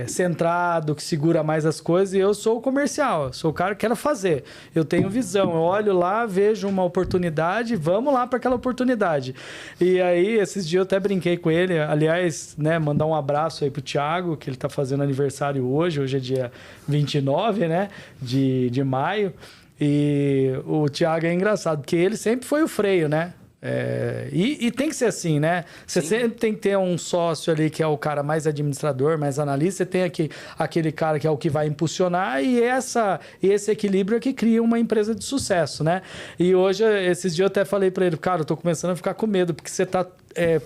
centrado, que segura mais as coisas, e eu sou o comercial, sou o cara que quero fazer. Eu tenho visão, eu olho lá, vejo uma oportunidade, vamos lá para aquela oportunidade. E aí, esses dias eu até brinquei com ele, aliás, né, mandar um abraço aí pro Thiago, que ele tá fazendo aniversário hoje é dia 29, né, de maio, e o Thiago é engraçado, porque ele sempre foi o freio, né? E tem que ser assim, né? Você sempre tem que ter um sócio ali que é o cara mais administrador, mais analista. Você tem aquele cara que é o que vai impulsionar e esse equilíbrio é que cria uma empresa de sucesso, né? E hoje, esses dias eu até falei para ele, cara, eu tô começando a ficar com medo porque você tá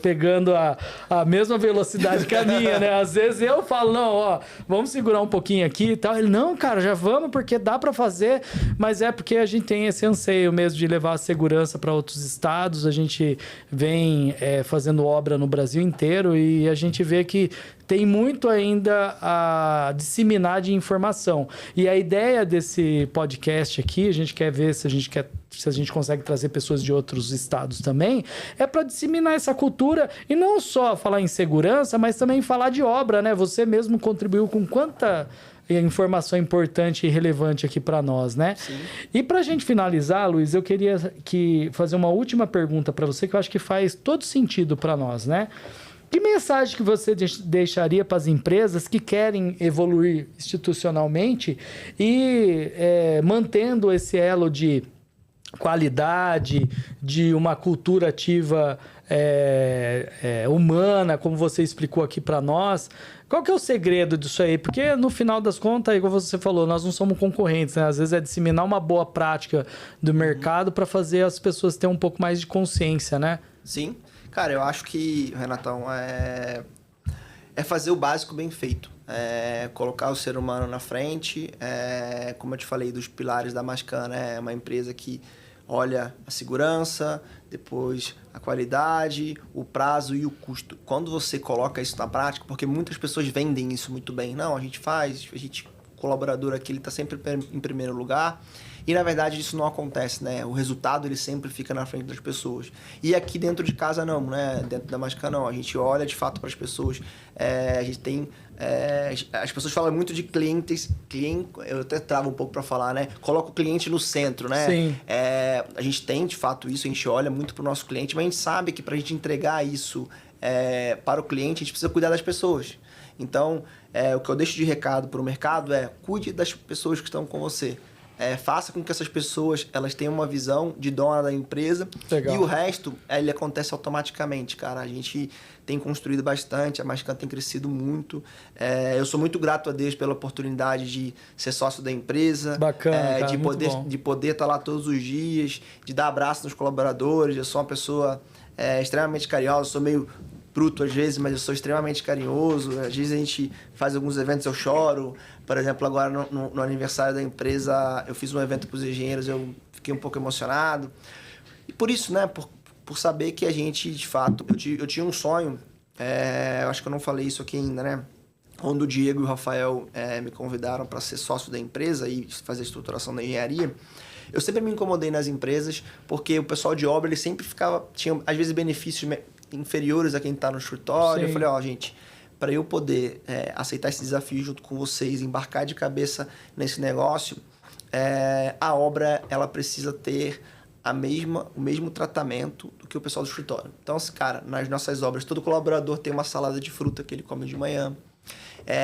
pegando a mesma velocidade que a minha, né? Às vezes eu falo, não, ó, vamos segurar um pouquinho aqui e tal. Ele, não, cara, já vamos, porque dá para fazer, mas é porque a gente tem esse anseio mesmo de levar a segurança para outros estados. A gente vem fazendo obra no Brasil inteiro e a gente vê que tem muito ainda a disseminar de informação. E a ideia desse podcast aqui, a gente quer ver se a gente consegue trazer pessoas de outros estados também, é para disseminar essa cultura e não só falar em segurança, mas também falar de obra, né? Você mesmo contribuiu com quanta informação importante e relevante aqui para nós, né? Sim. E para a gente finalizar, Luiz, eu queria fazer uma última pergunta para você, que eu acho que faz todo sentido para nós, né? Que mensagem que você deixaria para as empresas que querem evoluir institucionalmente e mantendo esse elo de qualidade, de uma cultura ativa humana, como você explicou aqui para nós? Qual que é o segredo disso aí? Porque no final das contas, igual você falou, nós não somos concorrentes, né? Às vezes é disseminar uma boa prática do mercado para fazer as pessoas terem um pouco mais de consciência, né? Sim. Cara, eu acho que, Renatão, é fazer o básico bem feito. Colocar o ser humano na frente. Como eu te falei, dos pilares da Mascan, né? É uma empresa que olha a segurança, depois a qualidade, o prazo e o custo. Quando você coloca isso na prática, porque muitas pessoas vendem isso muito bem. Não, a gente faz, o colaborador aqui, ele está sempre em primeiro lugar. E, na verdade, isso não acontece, né? O resultado, ele sempre fica na frente das pessoas. E aqui dentro de casa, não, né? Dentro da Mascan, não. A gente olha, de fato, para as pessoas. A gente tem... as pessoas falam muito de clientes. Eu até travo um pouco para falar, né? Coloca o cliente no centro, né? Sim. A gente tem, de fato, isso. A gente olha muito para o nosso cliente, mas a gente sabe que para a gente entregar isso para o cliente, a gente precisa cuidar das pessoas. Então, o que eu deixo de recado para o mercado cuide das pessoas que estão com você. Faça com que essas pessoas elas tenham uma visão de dona da empresa. Legal. E o resto ele acontece automaticamente, cara. A gente tem construído bastante, a Mascan tem crescido muito. Eu sou muito grato a Deus pela oportunidade de ser sócio da empresa. Bacana, cara, de poder estar lá todos os dias, de dar abraço nos colaboradores. Eu sou uma pessoa extremamente carinhosa, sou meio bruto às vezes, mas eu sou extremamente carinhoso. Às vezes a gente faz alguns eventos, eu choro. Por exemplo, agora no aniversário da empresa, eu fiz um evento para os engenheiros, eu fiquei um pouco emocionado. E por isso, né? Por saber que a gente, de fato... Eu tinha um sonho, eu acho que eu não falei isso aqui ainda, né? Quando o Diego e o Rafael me convidaram para ser sócio da empresa e fazer a estruturação da engenharia, eu sempre me incomodei nas empresas, porque o pessoal de obra, ele sempre tinha, às vezes, benefícios inferiores a quem está no escritório. Sim. Eu falei, gente, para eu poder aceitar esse desafio junto com vocês, embarcar de cabeça nesse negócio, a obra ela precisa ter o mesmo tratamento do que o pessoal do escritório. Então, cara, nas nossas obras, todo colaborador tem uma salada de fruta que ele come de manhã.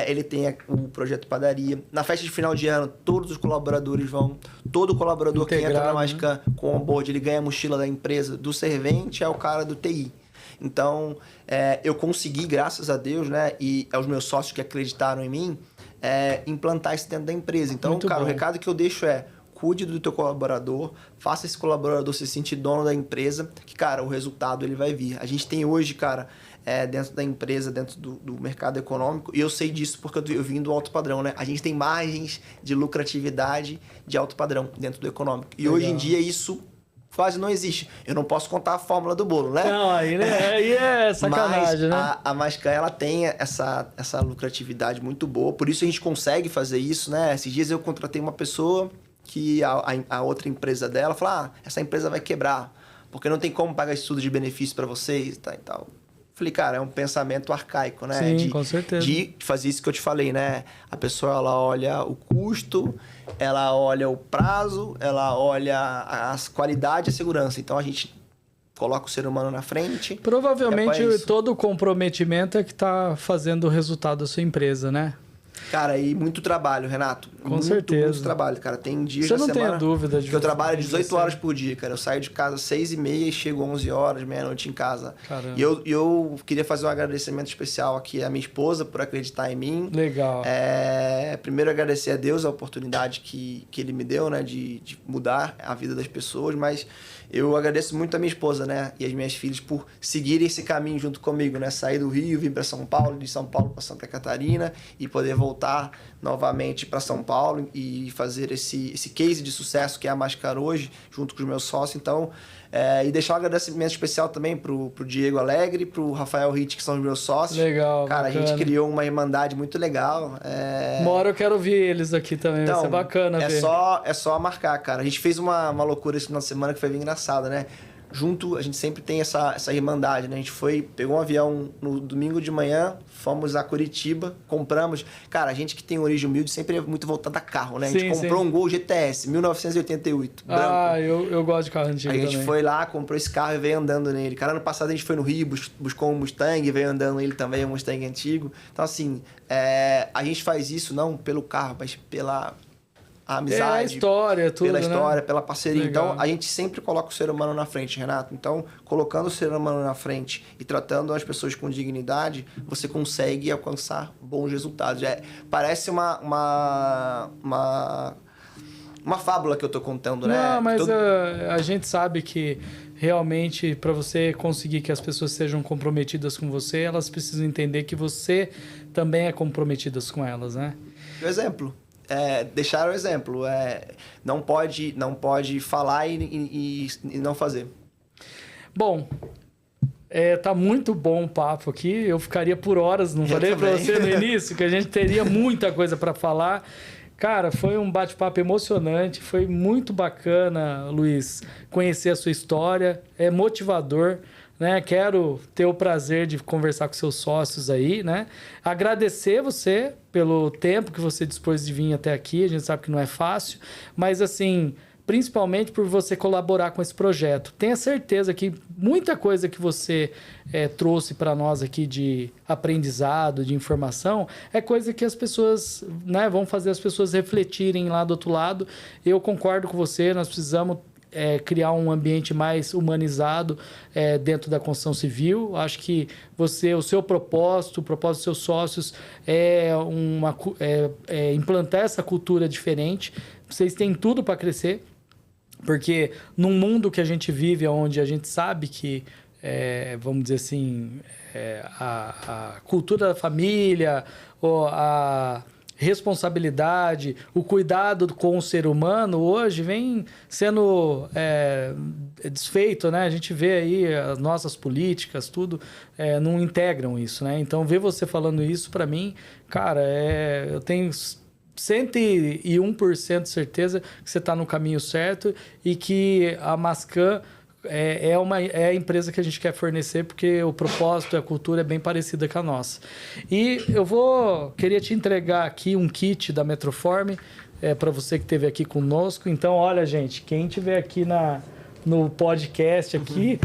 Ele tem o projeto padaria. Na festa de final de ano, todos os colaboradores vão. Todo colaborador que entra na Mascan com onboard, ele ganha a mochila da empresa, do servente ao cara do TI. Então, eu consegui, graças a Deus, né, e aos meus sócios que acreditaram em mim, implantar isso dentro da empresa. Então, muito cara, bom. O recado que eu deixo cuide do teu colaborador, faça esse colaborador se sentir dono da empresa, que, cara, o resultado ele vai vir. A gente tem hoje, cara, dentro da empresa, dentro do mercado econômico, e eu sei disso porque eu vim do alto padrão, né? A gente tem margens de lucratividade de alto padrão dentro do econômico. E legal. Hoje em dia isso quase não existe. Eu não posso contar a fórmula do bolo, né? Não, aí é sacanagem, mas né? A Mascan, ela tem essa lucratividade muito boa, por isso a gente consegue fazer isso, né? Esses dias eu contratei uma pessoa que a outra empresa dela falou, essa empresa vai quebrar, porque não tem como pagar estudo de benefício para vocês, tá, e tal. Falei, cara, é um pensamento arcaico, né? Sim, com certeza. De fazer isso que eu te falei, né? A pessoa, ela olha o custo, ela olha o prazo, ela olha a qualidade e a segurança. Então, a gente coloca o ser humano na frente. Provavelmente, todo o comprometimento é que está fazendo o resultado da sua empresa, né? Cara, e muito trabalho, Renato. Com certeza. Muito trabalho, cara. Tem dias Você da não semana tem dúvida de que eu trabalho 18 você. horas por dia, cara. Eu saio de casa às 6h30 e chego 11 horas, meia-noite em casa. Caramba. E eu queria fazer um agradecimento especial aqui à minha esposa por acreditar em mim. Legal. Primeiro agradecer a Deus a oportunidade que Ele me deu, né? De mudar a vida das pessoas, mas eu agradeço muito a minha esposa, né? E as minhas filhas por seguirem esse caminho junto comigo, né? Sair do Rio, vir para São Paulo, de São Paulo para Santa Catarina e poder voltar novamente para São Paulo e fazer esse case de sucesso que é a Mascar hoje, junto com os meus sócios. Então, e deixar um agradecimento especial também pro Diego Alegre, pro Rafael Ritt, que são os meus sócios. Legal, cara, bacana. A gente criou uma irmandade muito legal. Uma hora eu quero ver eles aqui também, então, vai ser bacana ver. É só marcar, cara. A gente fez uma loucura esse final de semana que foi bem engraçada, né? Junto, a gente sempre tem essa irmandade, né? A gente pegou um avião no domingo de manhã, fomos a Curitiba, compramos... Cara, a gente que tem origem humilde sempre é muito voltado a carro, né? A gente comprou um Gol GTS, 1988, branco. Ah, eu gosto de carro antigo A gente também. foi lá, comprou esse carro e veio andando nele. Cara, ano passado a gente foi no Rio, buscou um Mustang, veio andando nele também, um Mustang antigo. Então, assim, a gente faz isso não pelo carro, mas pela... a amizade, a história, tudo, pela história, né? pela parceria. Legal. Então, a gente sempre coloca o ser humano na frente, Renato. Então, colocando o ser humano na frente e tratando as pessoas com dignidade, você consegue alcançar bons resultados. Parece uma fábula que eu tô contando, né? Não, mas a gente sabe que realmente para você conseguir que as pessoas sejam comprometidas com você, elas precisam entender que você também é comprometido com elas, né? O exemplo. Deixar o exemplo. Não pode falar e não fazer. Bom, tá muito bom o papo aqui. Eu ficaria por horas, não falei para você no início que a gente teria muita coisa para falar. Cara, foi um bate-papo emocionante, foi muito bacana, Luiz, conhecer a sua história, é motivador, né? Quero ter o prazer de conversar com seus sócios aí, né? Agradecer você pelo tempo que você dispôs de vir até aqui, a gente sabe que não é fácil, mas assim, principalmente por você colaborar com esse projeto. Tenha certeza que muita coisa que você trouxe para nós aqui de aprendizado, de informação, é coisa que as pessoas, né, vão fazer as pessoas refletirem lá do outro lado. Eu concordo com você, nós precisamos criar um ambiente mais humanizado dentro da construção civil. Acho que o seu propósito, o propósito dos seus sócios é implantar essa cultura diferente. Vocês têm tudo para crescer, porque num mundo que a gente vive, onde a gente sabe que, vamos dizer assim, a cultura da família, ou a responsabilidade, o cuidado com o ser humano hoje vem sendo desfeito, né? A gente vê aí as nossas políticas, tudo, não integram isso, né? Então, ver você falando isso, para mim, cara, eu tenho 101% de certeza que você está no caminho certo e que a Mascan é a empresa que a gente quer fornecer, porque o propósito e a cultura é bem parecida com a nossa. E queria te entregar aqui um kit da Metroform, para você que esteve aqui conosco. Então, olha, gente, quem estiver aqui no podcast aqui,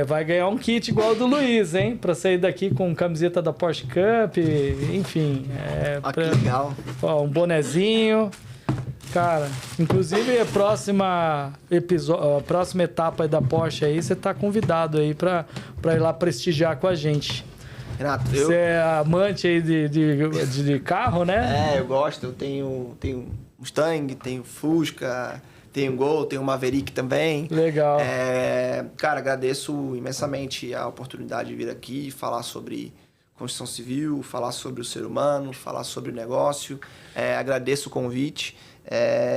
vai ganhar um kit igual ao do Luiz, hein? Para sair daqui com camiseta da Porsche Cup, enfim. Que legal. Um bonezinho. Cara, inclusive a próxima etapa da Porsche aí, você tá convidado aí para ir lá prestigiar com a gente. Renato, você é amante aí de carro, né? Eu gosto. Eu tenho Mustang, tenho Fusca, tenho Gol, tenho Maverick também. Legal. Cara, agradeço imensamente a oportunidade de vir aqui e falar sobre construção civil, falar sobre o ser humano, falar sobre o negócio. Agradeço o convite.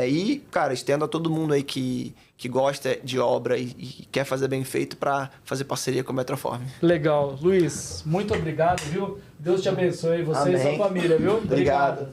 E, cara, estendo a todo mundo aí que gosta de obra e quer fazer bem feito para fazer parceria com a Metroform. Legal. Luiz, muito obrigado, viu? Deus te abençoe, você e sua família, viu? Obrigado.